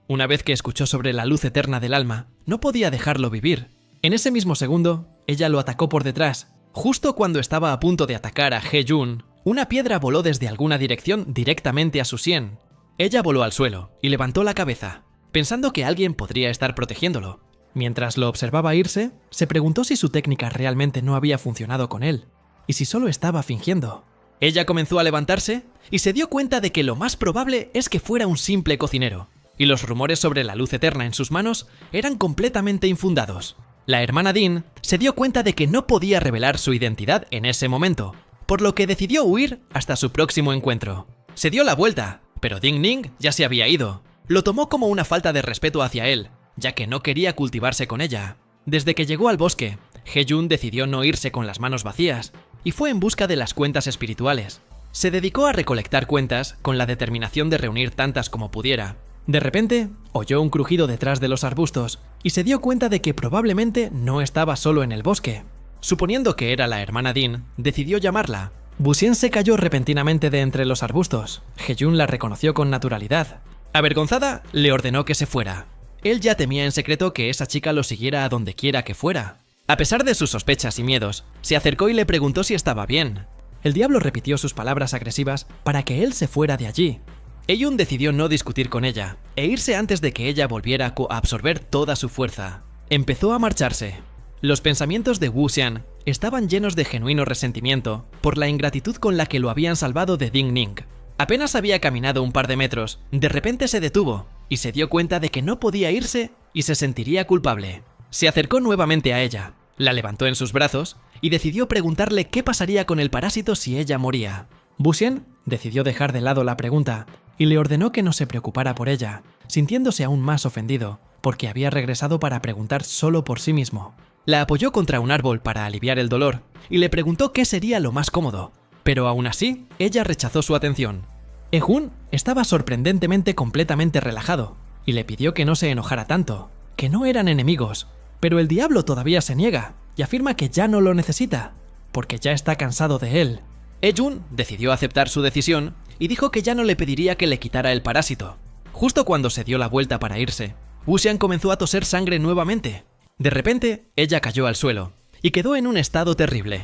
Speaker 1: Una vez que escuchó sobre la luz eterna del alma, no podía dejarlo vivir. En ese mismo segundo, ella lo atacó por detrás. Justo cuando estaba a punto de atacar a Hye-jun, una piedra voló desde alguna dirección directamente a su sien. Ella voló al suelo y levantó la cabeza, pensando que alguien podría estar protegiéndolo. Mientras lo observaba irse, se preguntó si su técnica realmente no había funcionado con él, y si solo estaba fingiendo. Ella comenzó a levantarse y se dio cuenta de que lo más probable es que fuera un simple cocinero, y los rumores sobre la luz eterna en sus manos eran completamente infundados. La hermana Dean se dio cuenta de que no podía revelar su identidad en ese momento, por lo que decidió huir hasta su próximo encuentro. Se dio la vuelta, pero Ding Ning ya se había ido. Lo tomó como una falta de respeto hacia él, ya que no quería cultivarse con ella. Desde que llegó al bosque, Hye-jun decidió no irse con las manos vacías y fue en busca de las cuentas espirituales. Se dedicó a recolectar cuentas con la determinación de reunir tantas como pudiera. De repente, oyó un crujido detrás de los arbustos y se dio cuenta de que probablemente no estaba solo en el bosque. Suponiendo que era la hermana Dean, decidió llamarla. Busien se cayó repentinamente de entre los arbustos. Hye-jun la reconoció con naturalidad. Avergonzada, le ordenó que se fuera. Él ya temía en secreto que esa chica lo siguiera a donde quiera que fuera. A pesar de sus sospechas y miedos, se acercó y le preguntó si estaba bien. El diablo repitió sus palabras agresivas para que él se fuera de allí. Hye-jun decidió no discutir con ella e irse antes de que ella volviera a absorber toda su fuerza. Empezó a marcharse. Los pensamientos de Wu Xian estaban llenos de genuino resentimiento por la ingratitud con la que lo habían salvado de Ding Ning. Apenas había caminado un par de metros, de repente se detuvo y se dio cuenta de que no podía irse y se sentiría culpable. Se acercó nuevamente a ella, la levantó en sus brazos y decidió preguntarle qué pasaría con el parásito si ella moría. Wuxian decidió dejar de lado la pregunta y le ordenó que no se preocupara por ella, sintiéndose aún más ofendido, porque había regresado para preguntar solo por sí mismo. La apoyó contra un árbol para aliviar el dolor y le preguntó qué sería lo más cómodo, pero aún así, ella rechazó su atención. He-Jun estaba sorprendentemente completamente relajado y le pidió que no se enojara tanto, que no eran enemigos, pero el diablo todavía se niega y afirma que ya no lo necesita, porque ya está cansado de él. He-Jun decidió aceptar su decisión y dijo que ya no le pediría que le quitara el parásito. Justo cuando se dio la vuelta para irse, Wuxian comenzó a toser sangre nuevamente. De repente, ella cayó al suelo y quedó en un estado terrible.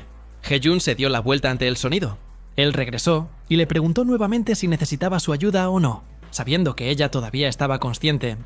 Speaker 1: He-Jun se dio la vuelta ante el sonido. Él regresó y le preguntó nuevamente si necesitaba su ayuda o no, sabiendo que ella todavía estaba consciente.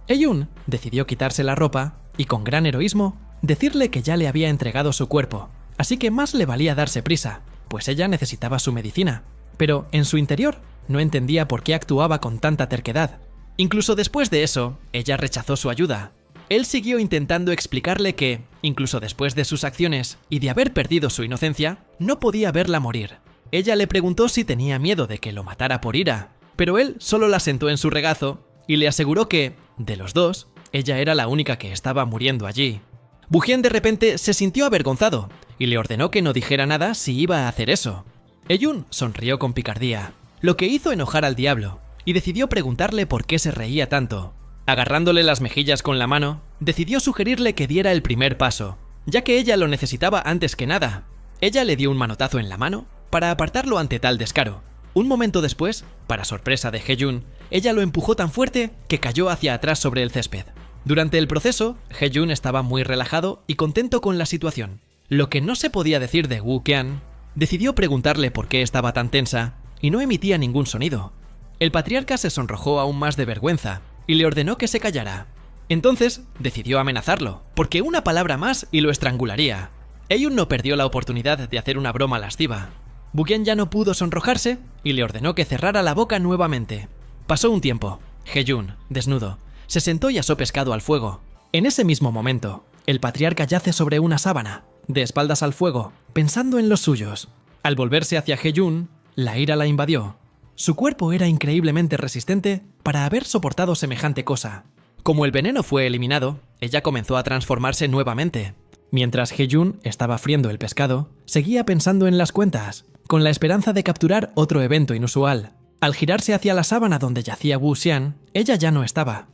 Speaker 1: He-Jun decidió quitarse la ropa y, con gran heroísmo, decirle que ya le había entregado su cuerpo, así que más le valía darse prisa, pues ella necesitaba su medicina. Pero en su interior no entendía por qué actuaba con tanta terquedad. Incluso después de eso, ella rechazó su ayuda. Él siguió intentando explicarle que, incluso después de sus acciones y de haber perdido su inocencia, no podía verla morir. Ella le preguntó si tenía miedo de que lo matara por ira, pero él solo la sentó en su regazo y le aseguró que, de los dos, ella era la única que estaba muriendo allí. Wuxian de repente se sintió avergonzado y le ordenó que no dijera nada si iba a hacer eso. He-Jun sonrió con picardía, lo que hizo enojar al diablo, y decidió preguntarle por qué se reía tanto. Agarrándole las mejillas con la mano, decidió sugerirle que diera el primer paso, ya que ella lo necesitaba antes que nada. Ella le dio un manotazo en la mano para apartarlo ante tal descaro. Un momento después, para sorpresa de He-Jun, ella lo empujó tan fuerte que cayó hacia atrás sobre el césped. Durante el proceso, He-Jun estaba muy relajado y contento con la situación. Lo que no se podía decir de Wu Qian, decidió preguntarle por qué estaba tan tensa y no emitía ningún sonido. El patriarca se sonrojó aún más de vergüenza y le ordenó que se callara. Entonces decidió amenazarlo, porque una palabra más y lo estrangularía. He-Jun no perdió la oportunidad de hacer una broma lasciva. Wu Qian ya no pudo sonrojarse y le ordenó que cerrara la boca nuevamente. Pasó un tiempo. He-Jun, desnudo, se sentó y asó pescado al fuego. En ese mismo momento, el patriarca yace sobre una sábana, de espaldas al fuego, pensando en los suyos. Al volverse hacia He-Jun, la ira la invadió. Su cuerpo era increíblemente resistente para haber soportado semejante cosa. Como el veneno fue eliminado, ella comenzó a transformarse nuevamente. Mientras He-Jun estaba friendo el pescado, seguía pensando en las cuentas, con la esperanza de capturar otro evento inusual. Al girarse hacia la sábana donde yacía Wuxian, ella ya no estaba.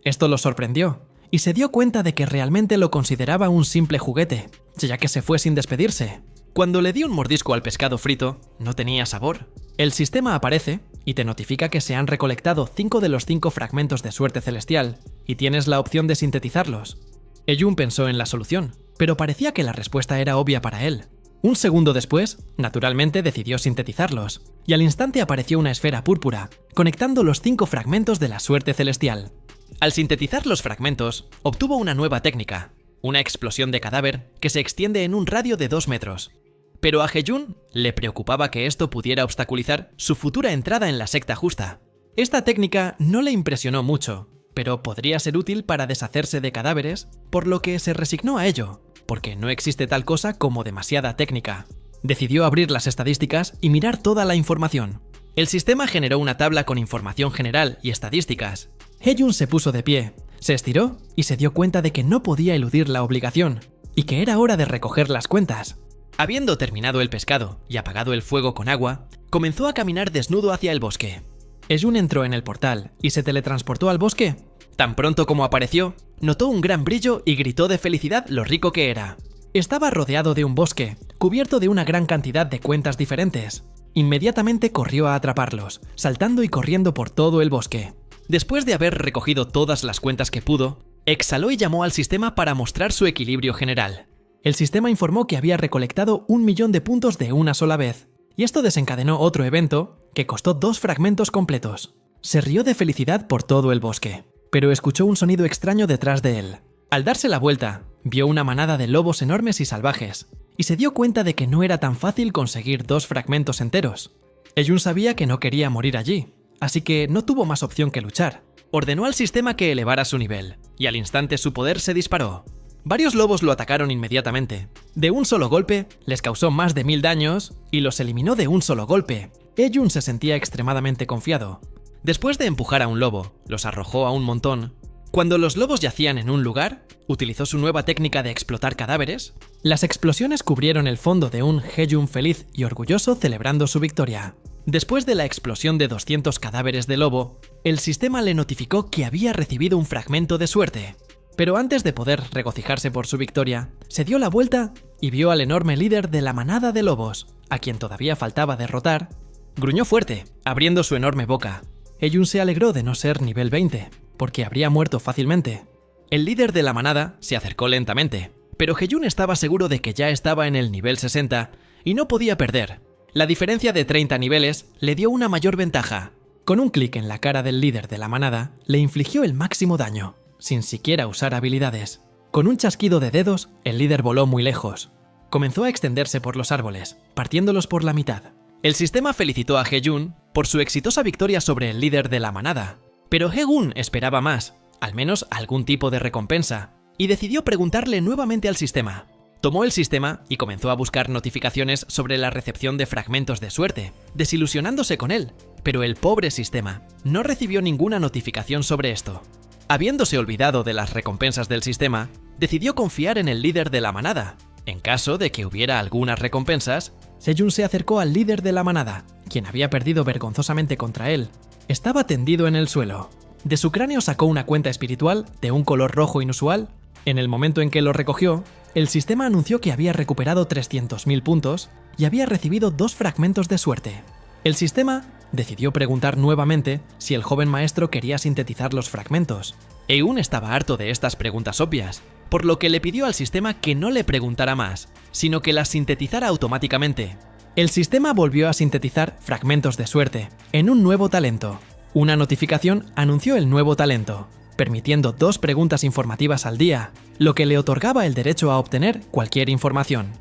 Speaker 1: Esto lo sorprendió, y se dio cuenta de que realmente lo consideraba un simple juguete, ya que se fue sin despedirse. Cuando le dio un mordisco al pescado frito, no tenía sabor. El sistema aparece y te notifica que se han recolectado 5 de los 5 fragmentos de suerte celestial, y tienes la opción de sintetizarlos. He-Jun pensó en la solución, pero parecía que la respuesta era obvia para él. Un segundo después, naturalmente decidió sintetizarlos, y al instante apareció una esfera púrpura, conectando los 5 fragmentos de la suerte celestial. Al sintetizar los fragmentos, obtuvo una nueva técnica, una explosión de cadáver que se extiende en un radio de 2 metros. Pero a He-Jun le preocupaba que esto pudiera obstaculizar su futura entrada en la secta justa. Esta técnica no le impresionó mucho, pero podría ser útil para deshacerse de cadáveres, por lo que se resignó a ello, porque no existe tal cosa como demasiada técnica. Decidió abrir las estadísticas y mirar toda la información. El sistema generó una tabla con información general y estadísticas. He-Jun se puso de pie, se estiró y se dio cuenta de que no podía eludir la obligación, y que era hora de recoger las cuentas. Habiendo terminado el pescado y apagado el fuego con agua, comenzó a caminar desnudo hacia el bosque. He-Jun entró en el portal y se teletransportó al bosque. Tan pronto como apareció, notó un gran brillo y gritó de felicidad lo rico que era. Estaba rodeado de un bosque, cubierto de una gran cantidad de cuentas diferentes. Inmediatamente corrió a atraparlos, saltando y corriendo por todo el bosque. Después de haber recogido todas las cuentas que pudo, exhaló y llamó al sistema para mostrar su equilibrio general. El sistema informó que había recolectado 1.000.000 de puntos de una sola vez, y esto desencadenó otro evento que costó 2 fragmentos completos. Se rió de felicidad por todo el bosque, pero escuchó un sonido extraño detrás de él. Al darse la vuelta, vio una manada de lobos enormes y salvajes, y se dio cuenta de que no era tan fácil conseguir 2 fragmentos enteros. He-Jun sabía que no quería morir allí, así que no tuvo más opción que luchar. Ordenó al sistema que elevara su nivel, y al instante su poder se disparó. Varios lobos lo atacaron inmediatamente. De un solo golpe, les causó más de 1000 daños y los eliminó de un solo golpe. Heyun se sentía extremadamente confiado. Después de empujar a un lobo, los arrojó a un montón. Cuando los lobos yacían en un lugar, utilizó su nueva técnica de explotar cadáveres. Las explosiones cubrieron el fondo de un Heyun feliz y orgulloso celebrando su victoria. Después de la explosión de 200 cadáveres de lobo, el sistema le notificó que había recibido un fragmento de suerte. Pero antes de poder regocijarse por su victoria, se dio la vuelta y vio al enorme líder de la manada de lobos, a quien todavía faltaba derrotar. Gruñó fuerte, abriendo su enorme boca. Heyun se alegró de no ser nivel 20, porque habría muerto fácilmente. El líder de la manada se acercó lentamente, pero Heyun estaba seguro de que ya estaba en el nivel 60 y no podía perder. La diferencia de 30 niveles le dio una mayor ventaja. Con un clic en la cara del líder de la manada, le infligió el máximo daño, sin siquiera usar habilidades. Con un chasquido de dedos, el líder voló muy lejos. Comenzó a extenderse por los árboles, partiéndolos por la mitad. El sistema felicitó a Heyun por su exitosa victoria sobre el líder de la manada. Pero Heyun esperaba más, al menos algún tipo de recompensa, y decidió preguntarle nuevamente al sistema. Tomó el sistema y comenzó a buscar notificaciones sobre la recepción de fragmentos de suerte, desilusionándose con él, pero el pobre sistema no recibió ninguna notificación sobre esto. Habiéndose olvidado de las recompensas del sistema, decidió confiar en el líder de la manada. En caso de que hubiera algunas recompensas, Heyun se acercó al líder de la manada, quien había perdido vergonzosamente contra él. Estaba tendido en el suelo. De su cráneo sacó una cuenta espiritual de un color rojo inusual. En el momento en que lo recogió, el sistema anunció que había recuperado 300.000 puntos y había recibido 2 fragmentos de suerte. El sistema decidió preguntar nuevamente si el joven maestro quería sintetizar los fragmentos. Heyun estaba harto de estas preguntas obvias, por lo que le pidió al sistema que no le preguntara más, sino que las sintetizara automáticamente. El sistema volvió a sintetizar fragmentos de suerte en un nuevo talento. Una notificación anunció el nuevo talento, permitiendo 2 preguntas informativas al día, lo que le otorgaba el derecho a obtener cualquier información.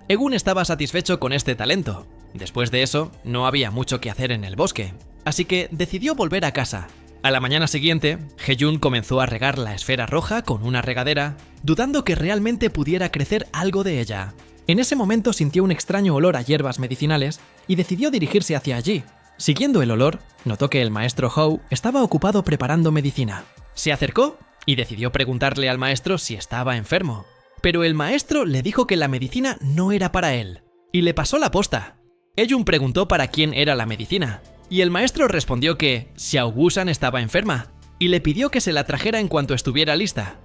Speaker 1: Heyun estaba satisfecho con este talento. Después de eso, no había mucho que hacer en el bosque, así que decidió volver a casa. A la mañana siguiente, Heyun comenzó a regar la esfera roja con una regadera, dudando que realmente pudiera crecer algo de ella. En ese momento sintió un extraño olor a hierbas medicinales y decidió dirigirse hacia allí. Siguiendo el olor, notó que el maestro Hou estaba ocupado preparando medicina. Se acercó y decidió preguntarle al maestro si estaba enfermo. Pero el maestro le dijo que la medicina no era para él, y le pasó la posta. Heyun preguntó para quién era la medicina, y el maestro respondió que Xiao Wushan estaba enferma, y le pidió que se la trajera en cuanto estuviera lista.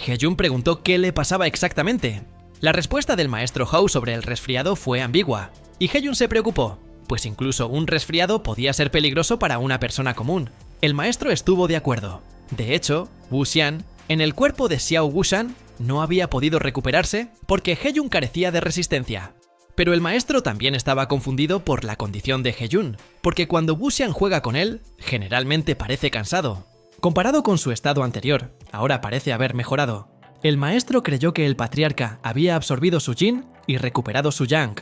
Speaker 1: Heyun preguntó qué le pasaba exactamente. La respuesta del maestro Hou sobre el resfriado fue ambigua, y Heyun se preocupó, pues incluso un resfriado podía ser peligroso para una persona común. El maestro estuvo de acuerdo. De hecho, Wu Xian, en el cuerpo de Xiao Wushan, no había podido recuperarse porque Heyun carecía de resistencia. Pero el maestro también estaba confundido por la condición de Heyun, porque cuando Wu Xian juega con él, generalmente parece cansado. Comparado con su estado anterior, ahora parece haber mejorado. El maestro creyó que el patriarca había absorbido su yin y recuperado su yang.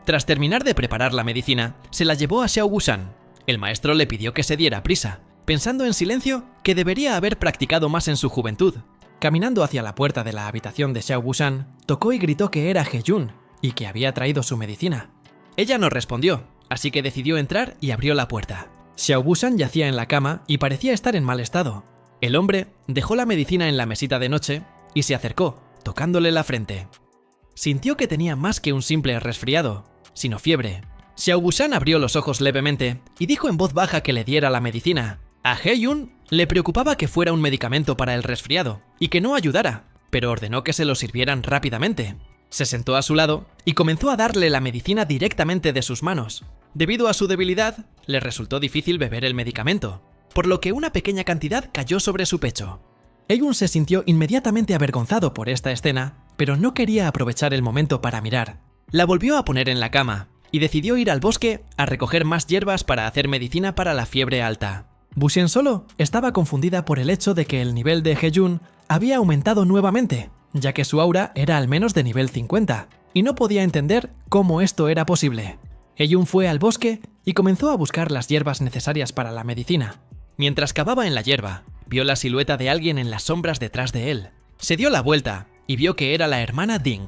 Speaker 1: Tras terminar de preparar la medicina, se la llevó a Xiao Wushan. El maestro le pidió que se diera prisa, pensando en silencio que debería haber practicado más en su juventud. Caminando hacia la puerta de la habitación de Xiao Wushan, tocó y gritó que era Heyun y que había traído su medicina. Ella no respondió, así que decidió entrar y abrió la puerta. Xiao Wushan yacía en la cama y parecía estar en mal estado. El hombre dejó la medicina en la mesita de noche y se acercó, tocándole la frente. Sintió que tenía más que un simple resfriado, sino fiebre. Xiao Wushan abrió los ojos levemente y dijo en voz baja que le diera la medicina. A Heyun le preocupaba que fuera un medicamento para el resfriado y que no ayudara, pero ordenó que se lo sirvieran rápidamente. Se sentó a su lado y comenzó a darle la medicina directamente de sus manos. Debido a su debilidad, le resultó difícil beber el medicamento, por lo que una pequeña cantidad cayó sobre su pecho. Heyun se sintió inmediatamente avergonzado por esta escena, pero no quería aprovechar el momento para mirar. La volvió a poner en la cama y decidió ir al bosque a recoger más hierbas para hacer medicina para la fiebre alta. Wu Xian solo estaba confundida por el hecho de que el nivel de Heyun había aumentado nuevamente, ya que su aura era al menos de nivel 50, y no podía entender cómo esto era posible. Heyun fue al bosque y comenzó a buscar las hierbas necesarias para la medicina. Mientras cavaba en la hierba, vio la silueta de alguien en las sombras detrás de él. Se dio la vuelta y vio que era la hermana Ding.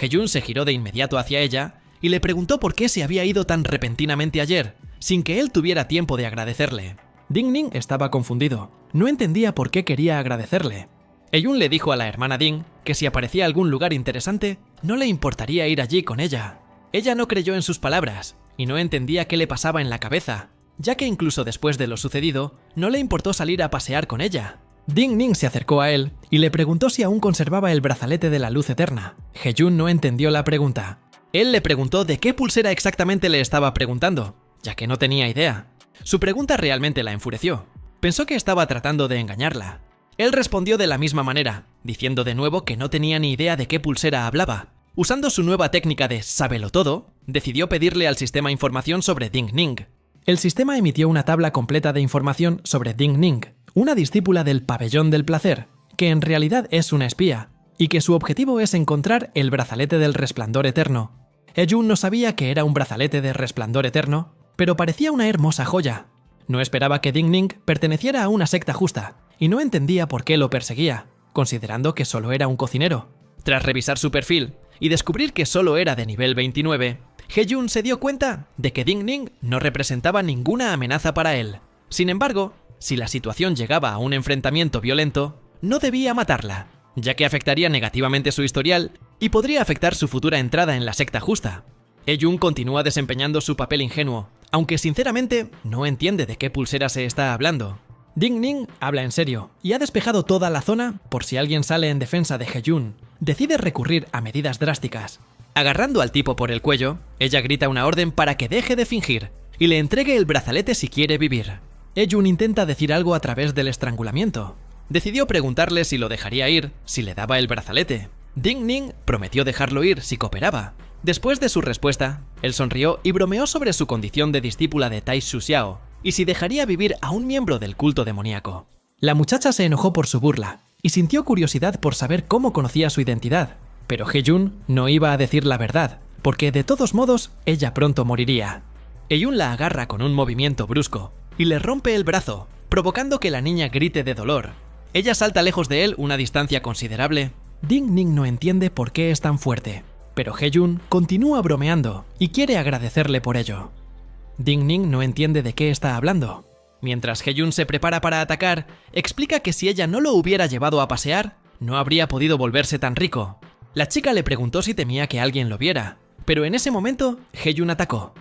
Speaker 1: Heyun se giró de inmediato hacia ella y le preguntó por qué se había ido tan repentinamente ayer, sin que él tuviera tiempo de agradecerle. Ding Ning estaba confundido, no entendía por qué quería agradecerle. Heyun le dijo a la hermana Ding que si aparecía algún lugar interesante, no le importaría ir allí con ella. Ella no creyó en sus palabras y no entendía qué le pasaba en la cabeza, ya que incluso después de lo sucedido, no le importó salir a pasear con ella. Ding Ning se acercó a él y le preguntó si aún conservaba el brazalete de la luz eterna. Heyun no entendió la pregunta. Él le preguntó de qué pulsera exactamente le estaba preguntando, ya que no tenía idea. Su pregunta realmente la enfureció. Pensó que estaba tratando de engañarla. Él respondió de la misma manera, diciendo de nuevo que no tenía ni idea de qué pulsera hablaba. Usando su nueva técnica de sábelotodo, decidió pedirle al sistema información sobre Ding Ning. El sistema emitió una tabla completa de información sobre Ding Ning, una discípula del pabellón del placer, que en realidad es una espía, y que su objetivo es encontrar el brazalete del resplandor eterno. Heyun no sabía que era un brazalete de resplandor eterno, pero parecía una hermosa joya. No esperaba que Ding Ning perteneciera a una secta justa, y no entendía por qué lo perseguía, considerando que solo era un cocinero. Tras revisar su perfil y descubrir que solo era de nivel 29, Heyun se dio cuenta de que Ding Ning no representaba ninguna amenaza para él. Sin embargo, si la situación llegaba a un enfrentamiento violento, no debía matarla, ya que afectaría negativamente su historial y podría afectar su futura entrada en la secta justa. Heyun continúa desempeñando su papel ingenuo, aunque sinceramente no entiende de qué pulsera se está hablando. Ding Ning habla en serio y ha despejado toda la zona por si alguien sale en defensa de Heyun. Decide recurrir a medidas drásticas. Agarrando al tipo por el cuello, ella grita una orden para que deje de fingir y le entregue el brazalete si quiere vivir. Heyun intenta decir algo a través del estrangulamiento. Decidió preguntarle si lo dejaría ir si le daba el brazalete. Ding Ning prometió dejarlo ir si cooperaba. Después de su respuesta, él sonrió y bromeó sobre su condición de discípula de Tai Su Xiao y si dejaría vivir a un miembro del culto demoníaco. La muchacha se enojó por su burla y sintió curiosidad por saber cómo conocía su identidad, pero Heyun no iba a decir la verdad, porque de todos modos ella pronto moriría. Heyun la agarra con un movimiento brusco y le rompe el brazo, provocando que la niña grite de dolor. Ella salta lejos de él una distancia considerable. Ding Ning no entiende por qué es tan fuerte, pero Heyun continúa bromeando y quiere agradecerle por ello. Ding Ning no entiende de qué está hablando. Mientras Heyun se prepara para atacar, explica que si ella no lo hubiera llevado a pasear, no habría podido volverse tan rico. La chica le preguntó si temía que alguien lo viera, pero en ese momento Heyun atacó.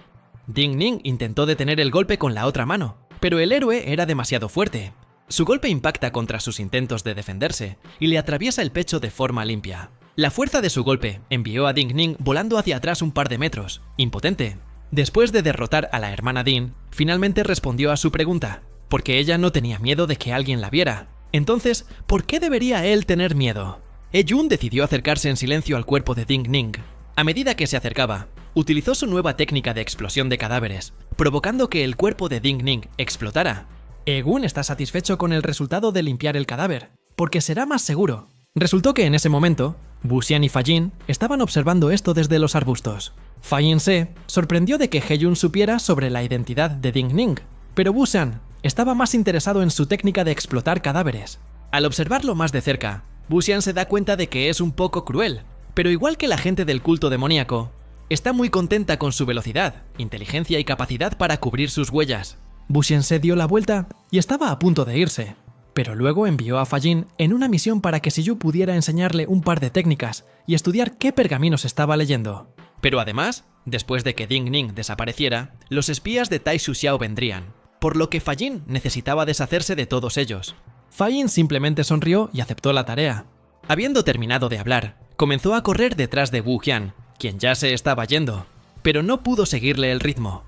Speaker 1: Ding Ning intentó detener el golpe con la otra mano, pero el héroe era demasiado fuerte. Su golpe impacta contra sus intentos de defenderse y le atraviesa el pecho de forma limpia. La fuerza de su golpe envió a Ding Ning volando hacia atrás un par de metros, impotente. Después de derrotar a la hermana Ding, finalmente respondió a su pregunta, porque ella no tenía miedo de que alguien la viera. Entonces, ¿por qué debería él tener miedo? Heyun decidió acercarse en silencio al cuerpo de Ding Ning. A medida que se acercaba, utilizó su nueva técnica de explosión de cadáveres, provocando que el cuerpo de Ding Ning explotara. Heyun está satisfecho con el resultado de limpiar el cadáver, porque será más seguro. Resultó que en ese momento, Wu Xian y Fa Jin estaban observando esto desde los arbustos. Fa Jin se sorprendió de que Heyun supiera sobre la identidad de Ding Ning, pero Wu Xian estaba más interesado en su técnica de explotar cadáveres. Al observarlo más de cerca, Wu Xian se da cuenta de que es un poco cruel, pero igual que la gente del culto demoníaco, está muy contenta con su velocidad, inteligencia y capacidad para cubrir sus huellas. Wu Xian se dio la vuelta y estaba a punto de irse, pero luego envió a Fa Jin en una misión para que Siyu pudiera enseñarle un par de técnicas y estudiar qué pergaminos estaba leyendo. Pero además, después de que Ding Ning desapareciera, los espías de Tai Su Xiao vendrían, por lo que Fa Jin necesitaba deshacerse de todos ellos. Fa Jin simplemente sonrió y aceptó la tarea. Habiendo terminado de hablar, comenzó a correr detrás de Wu Qian, quien ya se estaba yendo, pero no pudo seguirle el ritmo.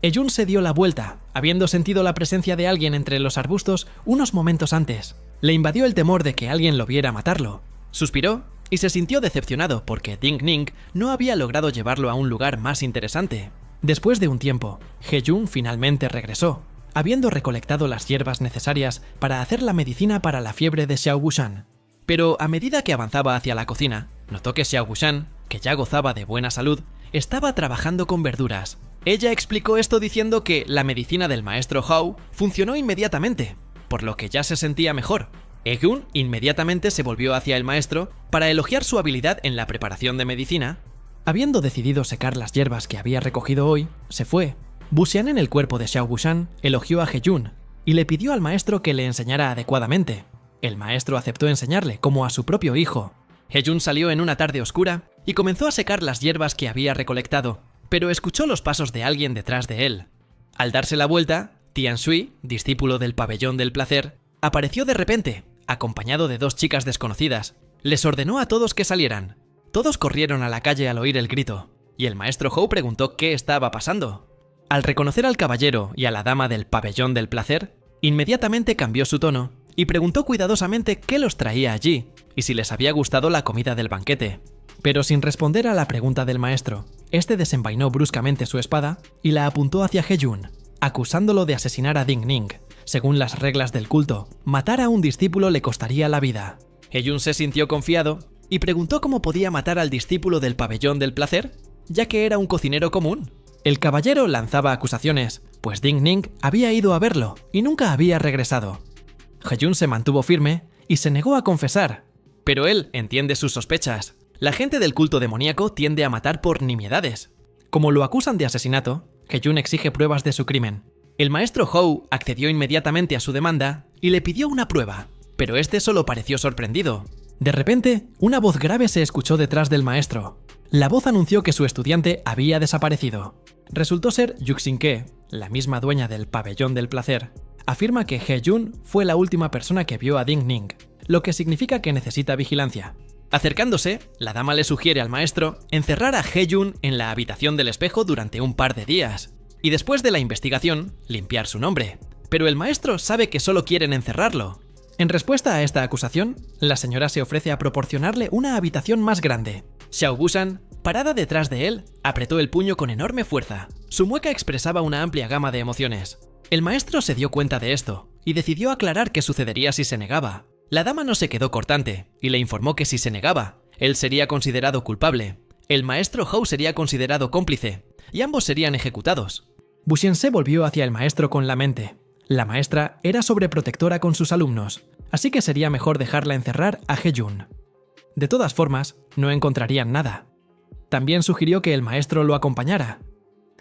Speaker 1: Heyun se dio la vuelta, habiendo sentido la presencia de alguien entre los arbustos unos momentos antes. Le invadió el temor de que alguien lo viera matarlo. Suspiró y se sintió decepcionado porque Ding Ning no había logrado llevarlo a un lugar más interesante. Después de un tiempo, Heyun finalmente regresó, habiendo recolectado las hierbas necesarias para hacer la medicina para la fiebre de Xiao Wushan. Pero a medida que avanzaba hacia la cocina, notó que Xiao Wushan, que ya gozaba de buena salud, estaba trabajando con verduras. Ella explicó esto diciendo que la medicina del maestro Hao funcionó inmediatamente, por lo que ya se sentía mejor. Hejun inmediatamente se volvió hacia el maestro para elogiar su habilidad en la preparación de medicina. Habiendo decidido secar las hierbas que había recogido hoy, se fue. Buxian, en el cuerpo de Xiao Bushan, elogió a Hejun y le pidió al maestro que le enseñara adecuadamente. El maestro aceptó enseñarle como a su propio hijo. Hejun salió en una tarde oscura y comenzó a secar las hierbas que había recolectado, pero escuchó los pasos de alguien detrás de él. Al darse la vuelta, Tian Shui, discípulo del pabellón del placer, apareció de repente, acompañado de dos chicas desconocidas. Les ordenó a todos que salieran. Todos corrieron a la calle al oír el grito, y el maestro Hou preguntó qué estaba pasando. Al reconocer al caballero y a la dama del pabellón del placer, inmediatamente cambió su tono y preguntó cuidadosamente qué los traía allí y si les había gustado la comida del banquete. Pero sin responder a la pregunta del maestro, este desenvainó bruscamente su espada y la apuntó hacia Hejun, acusándolo de asesinar a Ding Ning. Según las reglas del culto, matar a un discípulo le costaría la vida. Hejun se sintió confiado y preguntó cómo podía matar al discípulo del pabellón del placer, ya que era un cocinero común. El caballero lanzaba acusaciones, pues Ding Ning había ido a verlo y nunca había regresado. Hejun se mantuvo firme y se negó a confesar, pero él entiende sus sospechas. La gente del culto demoníaco tiende a matar por nimiedades. Como lo acusan de asesinato, Hejun exige pruebas de su crimen. El maestro Hou accedió inmediatamente a su demanda y le pidió una prueba, pero este solo pareció sorprendido. De repente, una voz grave se escuchó detrás del maestro. La voz anunció que su estudiante había desaparecido. Resultó ser Yuxin-Ke, la misma dueña del pabellón del placer. Afirma que Hejun fue la última persona que vio a Ding Ning, lo que significa que necesita vigilancia. Acercándose, la dama le sugiere al maestro encerrar a Hejun en la habitación del espejo durante un par de días, y después de la investigación, limpiar su nombre. Pero el maestro sabe que solo quieren encerrarlo. En respuesta a esta acusación, la señora se ofrece a proporcionarle una habitación más grande. Xiao Bushan, parada detrás de él, apretó el puño con enorme fuerza. Su mueca expresaba una amplia gama de emociones. El maestro se dio cuenta de esto y decidió aclarar qué sucedería si se negaba. La dama no se quedó cortante y le informó que si se negaba, él sería considerado culpable, el maestro Hou sería considerado cómplice y ambos serían ejecutados. Buxian se volvió hacia el maestro con la mente. La maestra era sobreprotectora con sus alumnos, así que sería mejor dejarla encerrar a Hejun. De todas formas, no encontrarían nada. También sugirió que el maestro lo acompañara.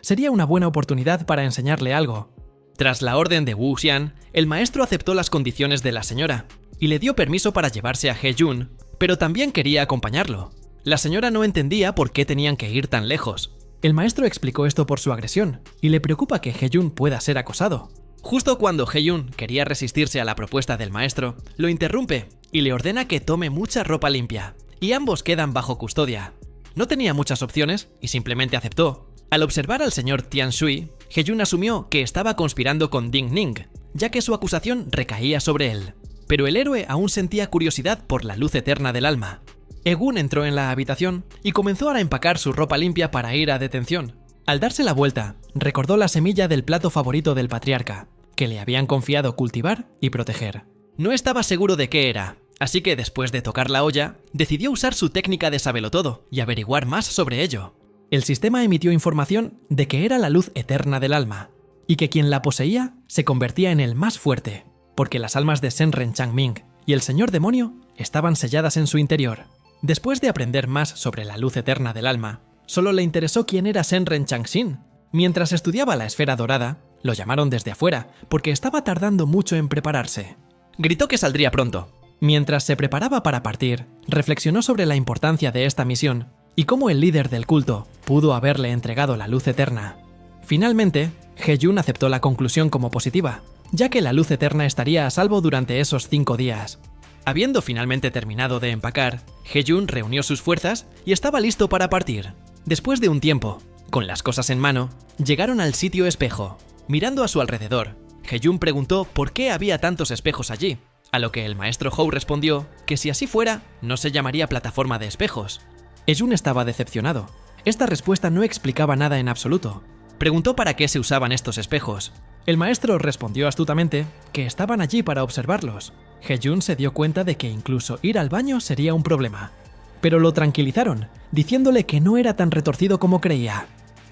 Speaker 1: Sería una buena oportunidad para enseñarle algo. Tras la orden de Wu Xian, el maestro aceptó las condiciones de la señora y le dio permiso para llevarse a Hejun, pero también quería acompañarlo. La señora no entendía por qué tenían que ir tan lejos. El maestro explicó esto por su agresión y le preocupa que Hejun pueda ser acosado. Justo cuando Hejun quería resistirse a la propuesta del maestro, lo interrumpe y le ordena que tome mucha ropa limpia, y ambos quedan bajo custodia. No tenía muchas opciones y simplemente aceptó. Al observar al señor Tian Shui, Hejun asumió que estaba conspirando con Ding Ning, ya que su acusación recaía sobre él. Pero el héroe aún sentía curiosidad por la luz eterna del alma. Hejun entró en la habitación y comenzó a empacar su ropa limpia para ir a detención. Al darse la vuelta, recordó la semilla del plato favorito del patriarca, que le habían confiado cultivar y proteger. No estaba seguro de qué era, así que después de tocar la olla, decidió usar su técnica de sabelotodo y averiguar más sobre ello. El sistema emitió información de que era la luz eterna del alma, y que quien la poseía se convertía en el más fuerte, porque las almas de Senren Changming y el señor demonio estaban selladas en su interior. Después de aprender más sobre la luz eterna del alma, solo le interesó quién era Senren Changxin. Mientras estudiaba la esfera dorada, lo llamaron desde afuera porque estaba tardando mucho en prepararse. Gritó que saldría pronto. Mientras se preparaba para partir, reflexionó sobre la importancia de esta misión y cómo el líder del culto pudo haberle entregado la luz eterna. Finalmente, Hejun aceptó la conclusión como positiva, ya que la luz eterna estaría a salvo durante esos 5 días. Habiendo finalmente terminado de empacar, Hejun reunió sus fuerzas y estaba listo para partir. Después de un tiempo, con las cosas en mano, llegaron al sitio espejo. Mirando a su alrededor, Hejun preguntó por qué había tantos espejos allí, a lo que el maestro Hou respondió que si así fuera, no se llamaría plataforma de espejos. Hejun estaba decepcionado. Esta respuesta no explicaba nada en absoluto. Preguntó para qué se usaban estos espejos. El maestro respondió astutamente que estaban allí para observarlos. Hejun se dio cuenta de que incluso ir al baño sería un problema. Pero lo tranquilizaron, diciéndole que no era tan retorcido como creía.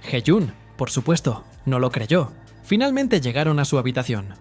Speaker 1: Hejun, por supuesto, no lo creyó. Finalmente llegaron a su habitación.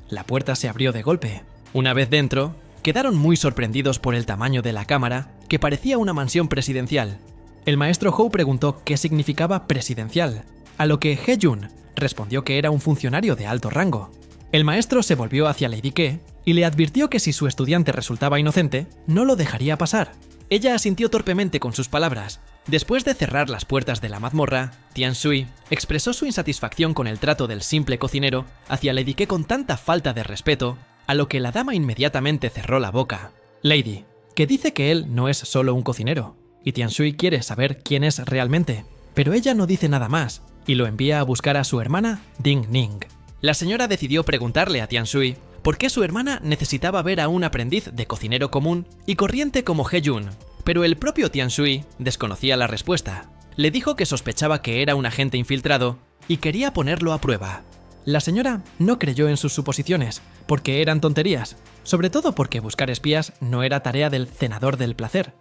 Speaker 1: la puerta se abrió de golpe. Una vez dentro, quedaron muy sorprendidos por el tamaño de la cámara, que parecía una mansión presidencial. El maestro Hou preguntó qué significaba presidencial, a lo que Hye-jun respondió que era un funcionario de alto rango. El maestro se volvió hacia Lady Ke y le advirtió que si su estudiante resultaba inocente, no lo dejaría pasar. Ella asintió torpemente con sus palabras. Después de cerrar las puertas de la mazmorra, Tian Shui expresó su insatisfacción con el trato del simple cocinero hacia Lady Ke con tanta falta de respeto, a lo que la dama inmediatamente cerró la boca. Lady, que dice que él no es solo un cocinero, y Tian Shui quiere saber quién es realmente, pero ella no dice nada más, y lo envía a buscar a su hermana, Ding Ning. La señora decidió preguntarle a Tian Shui por qué su hermana necesitaba ver a un aprendiz de cocinero común y corriente como Hye-jun, pero el propio Tian Shui desconocía la respuesta. Le dijo que sospechaba que era un agente infiltrado y quería ponerlo a prueba. La señora no creyó en sus suposiciones, porque eran tonterías, sobre todo porque buscar espías no era tarea del cenador del placer.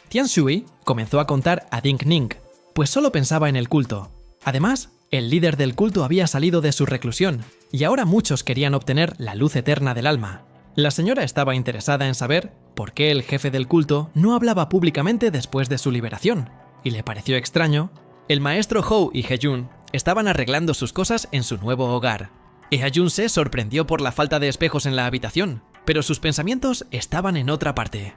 Speaker 1: Tian Shui comenzó a contar a Ding Ning, pues solo pensaba en el culto. Además, el líder del culto había salido de su reclusión, y ahora muchos querían obtener la luz eterna del alma. La señora estaba interesada en saber por qué el jefe del culto no hablaba públicamente después de su liberación, y le pareció extraño. El maestro Hou y Hye-jun estaban arreglando sus cosas en su nuevo hogar. Hye-jun se sorprendió por la falta de espejos en la habitación, pero sus pensamientos estaban en otra parte.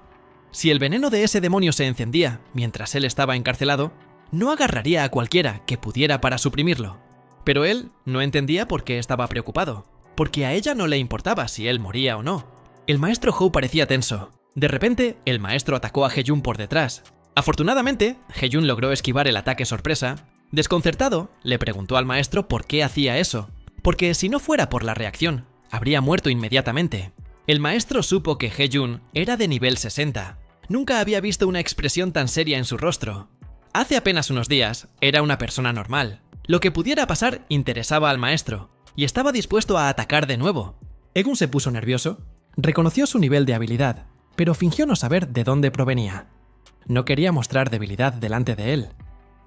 Speaker 1: Si el veneno de ese demonio se encendía mientras él estaba encarcelado, no agarraría a cualquiera que pudiera para suprimirlo. Pero él no entendía por qué estaba preocupado, porque a ella no le importaba si él moría o no. El maestro Hou parecía tenso. De repente, el maestro atacó a Hye-jun por detrás. Afortunadamente, Hye-jun logró esquivar el ataque sorpresa. Desconcertado, le preguntó al maestro por qué hacía eso, porque si no fuera por la reacción, habría muerto inmediatamente. El maestro supo que Hye-jun era de nivel 60. Nunca había visto una expresión tan seria en su rostro. Hace apenas unos días, era una persona normal. Lo que pudiera pasar interesaba al maestro, y estaba dispuesto a atacar de nuevo. Egun se puso nervioso, reconoció su nivel de habilidad, pero fingió no saber de dónde provenía. No quería mostrar debilidad delante de él.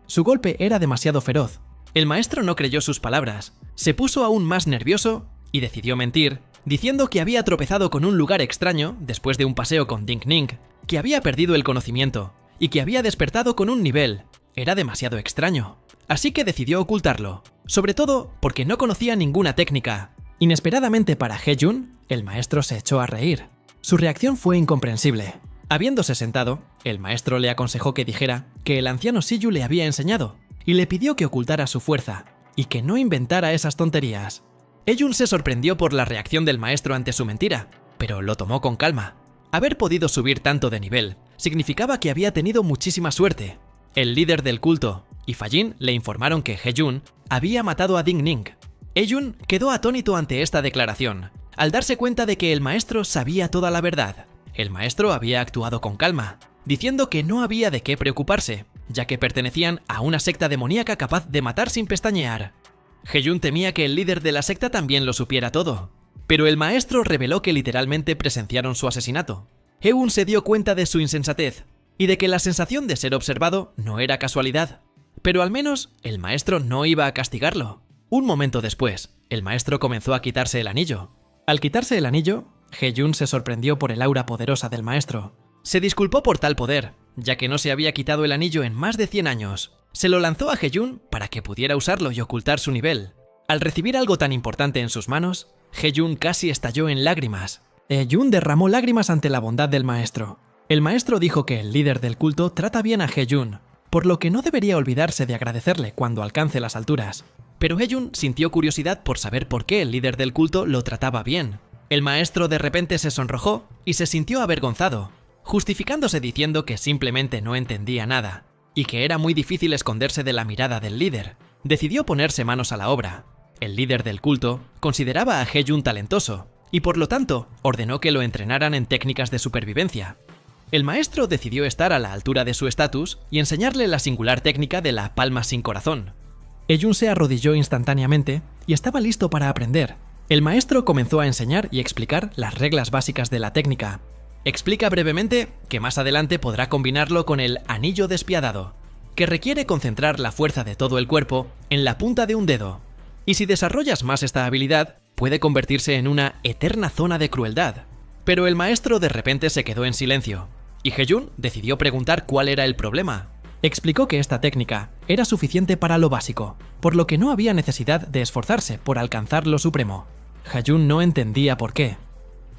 Speaker 1: Su golpe era demasiado feroz. El maestro no creyó sus palabras, se puso aún más nervioso y decidió mentir, diciendo que había tropezado con un lugar extraño después de un paseo con Ding Ning, que había perdido el conocimiento y que había despertado con un nivel. Era demasiado extraño, así que decidió ocultarlo, sobre todo porque no conocía ninguna técnica. Inesperadamente para Hye-jun, el maestro se echó a reír. Su reacción fue incomprensible. Habiéndose sentado, el maestro le aconsejó que dijera que el anciano Siyu le había enseñado, y le pidió que ocultara su fuerza, y que no inventara esas tonterías. Hye-jun se sorprendió por la reacción del maestro ante su mentira, pero lo tomó con calma. Haber podido subir tanto de nivel significaba que había tenido muchísima suerte. El líder del culto y Fajin le informaron que Hye-jun había matado a Ding Ning. Hye-jun quedó atónito ante esta declaración, al darse cuenta de que el maestro sabía toda la verdad. El maestro había actuado con calma, diciendo que no había de qué preocuparse, ya que pertenecían a una secta demoníaca capaz de matar sin pestañear. Hye-jun temía que el líder de la secta también lo supiera todo, pero el maestro reveló que literalmente presenciaron su asesinato. Hye-jun se dio cuenta de su insensatez y de que la sensación de ser observado no era casualidad, pero al menos el maestro no iba a castigarlo. Un momento después, el maestro comenzó a quitarse el anillo. Al quitarse el anillo, Hye-jun se sorprendió por el aura poderosa del maestro. Se disculpó por tal poder, ya que no se había quitado el anillo en más de 100 años. Se lo lanzó a Hye-jun para que pudiera usarlo y ocultar su nivel. Al recibir algo tan importante en sus manos, Hye-jun casi estalló en lágrimas. Hye-jun derramó lágrimas ante la bondad del maestro. El maestro dijo que el líder del culto trata bien a Hye-jun, por lo que no debería olvidarse de agradecerle cuando alcance las alturas. Pero Hye-jun sintió curiosidad por saber por qué el líder del culto lo trataba bien. El maestro de repente se sonrojó y se sintió avergonzado, justificándose diciendo que simplemente no entendía nada, y que era muy difícil esconderse de la mirada del líder. Decidió ponerse manos a la obra. El líder del culto consideraba a Hye-jun talentoso, y por lo tanto ordenó que lo entrenaran en técnicas de supervivencia. El maestro decidió estar a la altura de su estatus y enseñarle la singular técnica de la palma sin corazón. Hye-jun se arrodilló instantáneamente y estaba listo para aprender. El maestro comenzó a enseñar y explicar las reglas básicas de la técnica. Explica brevemente que más adelante podrá combinarlo con el anillo despiadado, que requiere concentrar la fuerza de todo el cuerpo en la punta de un dedo. Y si desarrollas más esta habilidad, puede convertirse en una eterna zona de crueldad. Pero el maestro de repente se quedó en silencio, y Heyun decidió preguntar cuál era el problema. Explicó que esta técnica era suficiente para lo básico, por lo que no había necesidad de esforzarse por alcanzar lo supremo. Heyun no entendía por qué.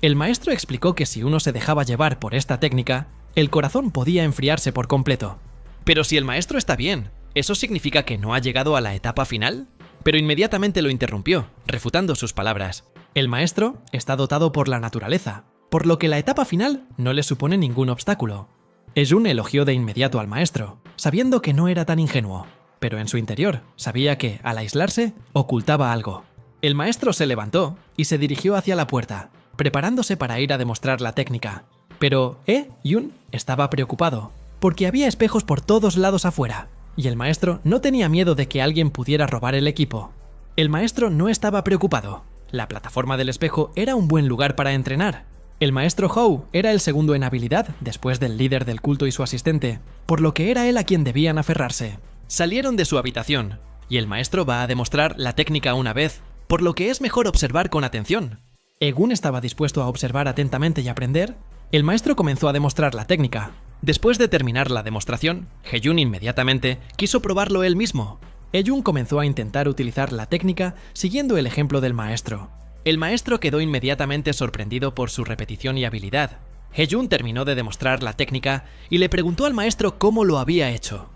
Speaker 1: El maestro explicó que si uno se dejaba llevar por esta técnica, el corazón podía enfriarse por completo. Pero si el maestro está bien, ¿eso significa que no ha llegado a la etapa final? Pero inmediatamente lo interrumpió, refutando sus palabras. El maestro está dotado por la naturaleza, por lo que la etapa final no le supone ningún obstáculo. Heyun elogió de inmediato al maestro, sabiendo que no era tan ingenuo, pero en su interior sabía que, al aislarse, ocultaba algo. El maestro se levantó y se dirigió hacia la puerta, preparándose para ir a demostrar la técnica. Pero Yun estaba preocupado, porque había espejos por todos lados afuera, y el maestro no tenía miedo de que alguien pudiera robar el equipo. El maestro no estaba preocupado. La plataforma del espejo era un buen lugar para entrenar. El maestro Hou era el segundo en habilidad después del líder del culto y su asistente, por lo que era él a quien debían aferrarse. Salieron de su habitación, y el maestro va a demostrar la técnica una vez, por lo que es mejor observar con atención. Egun estaba dispuesto a observar atentamente y aprender. El maestro comenzó a demostrar la técnica. Después de terminar la demostración, Heyun inmediatamente quiso probarlo él mismo. Heyun comenzó a intentar utilizar la técnica siguiendo el ejemplo del maestro. El maestro quedó inmediatamente sorprendido por su repetición y habilidad. Heyun terminó de demostrar la técnica y le preguntó al maestro cómo lo había hecho.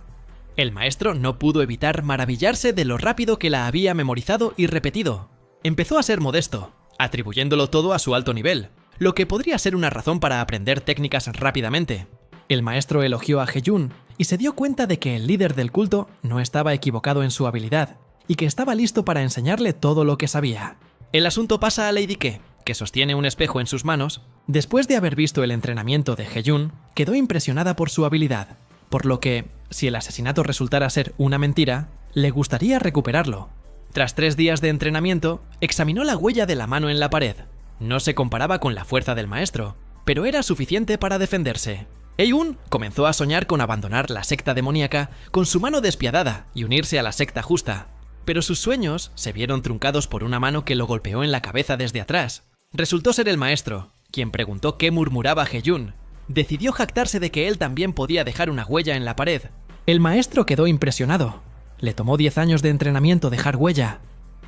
Speaker 1: El maestro no pudo evitar maravillarse de lo rápido que la había memorizado y repetido. Empezó a ser modesto, atribuyéndolo todo a su alto nivel, lo que podría ser una razón para aprender técnicas rápidamente. El maestro elogió a Heyun y se dio cuenta de que el líder del culto no estaba equivocado en su habilidad y que estaba listo para enseñarle todo lo que sabía. El asunto pasa a Lady Ke, que sostiene un espejo en sus manos. Después de haber visto el entrenamiento de Heyun, quedó impresionada por su habilidad, por lo que, si el asesinato resultara ser una mentira, le gustaría recuperarlo. Tras 3 días de entrenamiento, examinó la huella de la mano en la pared. No se comparaba con la fuerza del maestro, pero era suficiente para defenderse. Heyun comenzó a soñar con abandonar la secta demoníaca con su mano despiadada y unirse a la secta justa. Pero sus sueños se vieron truncados por una mano que lo golpeó en la cabeza desde atrás. Resultó ser el maestro, quien preguntó qué murmuraba Heyun. Decidió jactarse de que él también podía dejar una huella en la pared. El maestro quedó impresionado. Le tomó 10 años de entrenamiento dejar huella.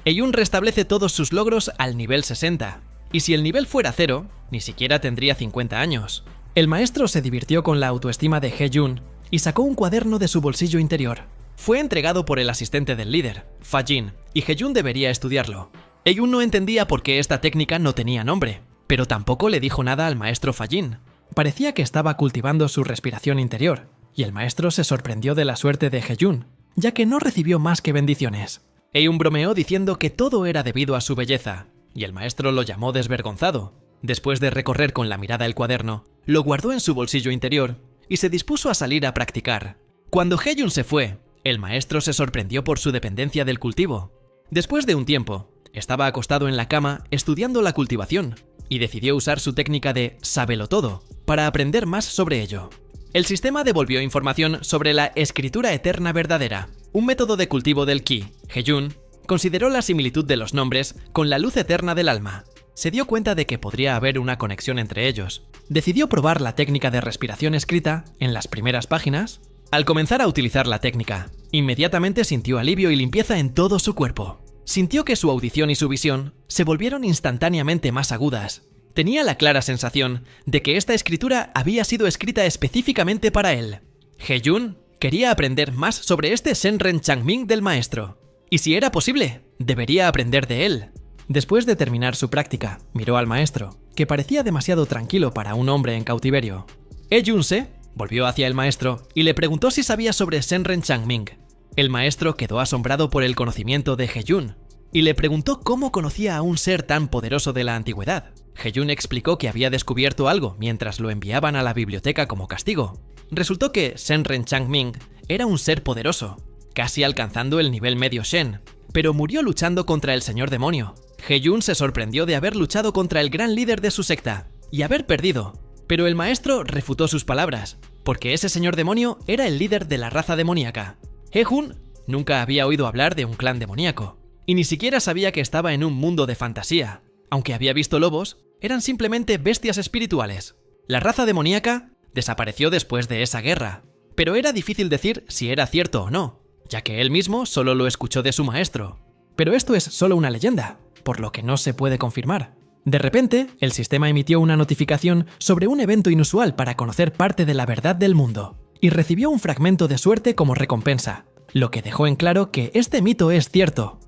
Speaker 1: Heyun restablece todos sus logros al nivel 60, y si el nivel fuera 0, ni siquiera tendría 50 años. El maestro se divirtió con la autoestima de Heyun y sacó un cuaderno de su bolsillo interior. Fue entregado por el asistente del líder, Fa Jin, y Heyun debería estudiarlo. Heyun no entendía por qué esta técnica no tenía nombre, pero tampoco le dijo nada al maestro Fa Jin. Parecía que estaba cultivando su respiración interior, y el maestro se sorprendió de la suerte de Heyun, ya que no recibió más que bendiciones. Heyun bromeó diciendo que todo era debido a su belleza, y el maestro lo llamó desvergonzado. Después de recorrer con la mirada el cuaderno, lo guardó en su bolsillo interior y se dispuso a salir a practicar. Cuando Heyun se fue, el maestro se sorprendió por su dependencia del cultivo. Después de un tiempo, estaba acostado en la cama estudiando la cultivación y decidió usar su técnica de sábelo todo para aprender más sobre ello. El sistema devolvió información sobre la escritura eterna verdadera, un método de cultivo del ki. Heyun consideró la similitud de los nombres con la luz eterna del alma. Se dio cuenta de que podría haber una conexión entre ellos. Decidió probar la técnica de respiración escrita en las primeras páginas. Al comenzar a utilizar la técnica, inmediatamente sintió alivio y limpieza en todo su cuerpo. Sintió que su audición y su visión se volvieron instantáneamente más agudas. Tenía la clara sensación de que esta escritura había sido escrita específicamente para él. Heyun quería aprender más sobre este Senren Changming del maestro. Y si era posible, debería aprender de él. Después de terminar su práctica, miró al maestro, que parecía demasiado tranquilo para un hombre en cautiverio. Heyun-se volvió hacia el maestro y le preguntó si sabía sobre Senren Changming. El maestro quedó asombrado por el conocimiento de Heyun y le preguntó cómo conocía a un ser tan poderoso de la antigüedad. Heyun explicó que había descubierto algo mientras lo enviaban a la biblioteca como castigo. Resultó que Senren Changming era un ser poderoso, casi alcanzando el nivel medio Shen, pero murió luchando contra el señor demonio. Heyun se sorprendió de haber luchado contra el gran líder de su secta y haber perdido, pero el maestro refutó sus palabras, porque ese señor demonio era el líder de la raza demoníaca. Heyun nunca había oído hablar de un clan demoníaco. y ni siquiera sabía que estaba en un mundo de fantasía. Aunque había visto lobos, eran simplemente bestias espirituales. La raza demoníaca desapareció después de esa guerra, pero era difícil decir si era cierto o no, ya que él mismo solo lo escuchó de su maestro. Pero esto es solo una leyenda, por lo que no se puede confirmar. De repente, el sistema emitió una notificación sobre un evento inusual para conocer parte de la verdad del mundo, y recibió un fragmento de suerte como recompensa, lo que dejó en claro que este mito es cierto.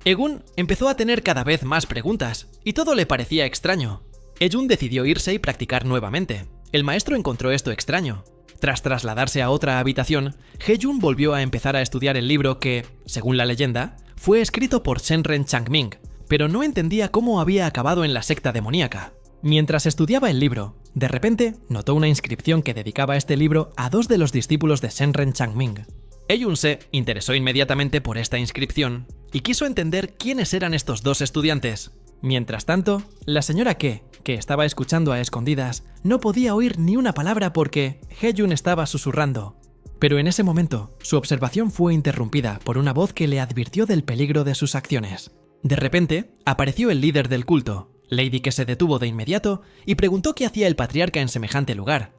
Speaker 1: Egun empezó a tener cada vez más preguntas, y todo le parecía extraño. Hejun decidió irse y practicar nuevamente. El maestro encontró esto extraño. Tras trasladarse a otra habitación, Hejun volvió a empezar a estudiar el libro que, según la leyenda, fue escrito por Senren Changming, pero no entendía cómo había acabado en la secta demoníaca. Mientras estudiaba el libro, de repente notó una inscripción que dedicaba este libro a 2 de los discípulos de Senren Changming. Hejun se interesó inmediatamente por esta inscripción y quiso entender quiénes eran estos 2 estudiantes. Mientras tanto, la señora que estaba escuchando a escondidas, no podía oír ni una palabra porque Hejun estaba susurrando. Pero en ese momento, su observación fue interrumpida por una voz que le advirtió del peligro de sus acciones. De repente, apareció el líder del culto, Lady, que se detuvo de inmediato y preguntó qué hacía el patriarca en semejante lugar.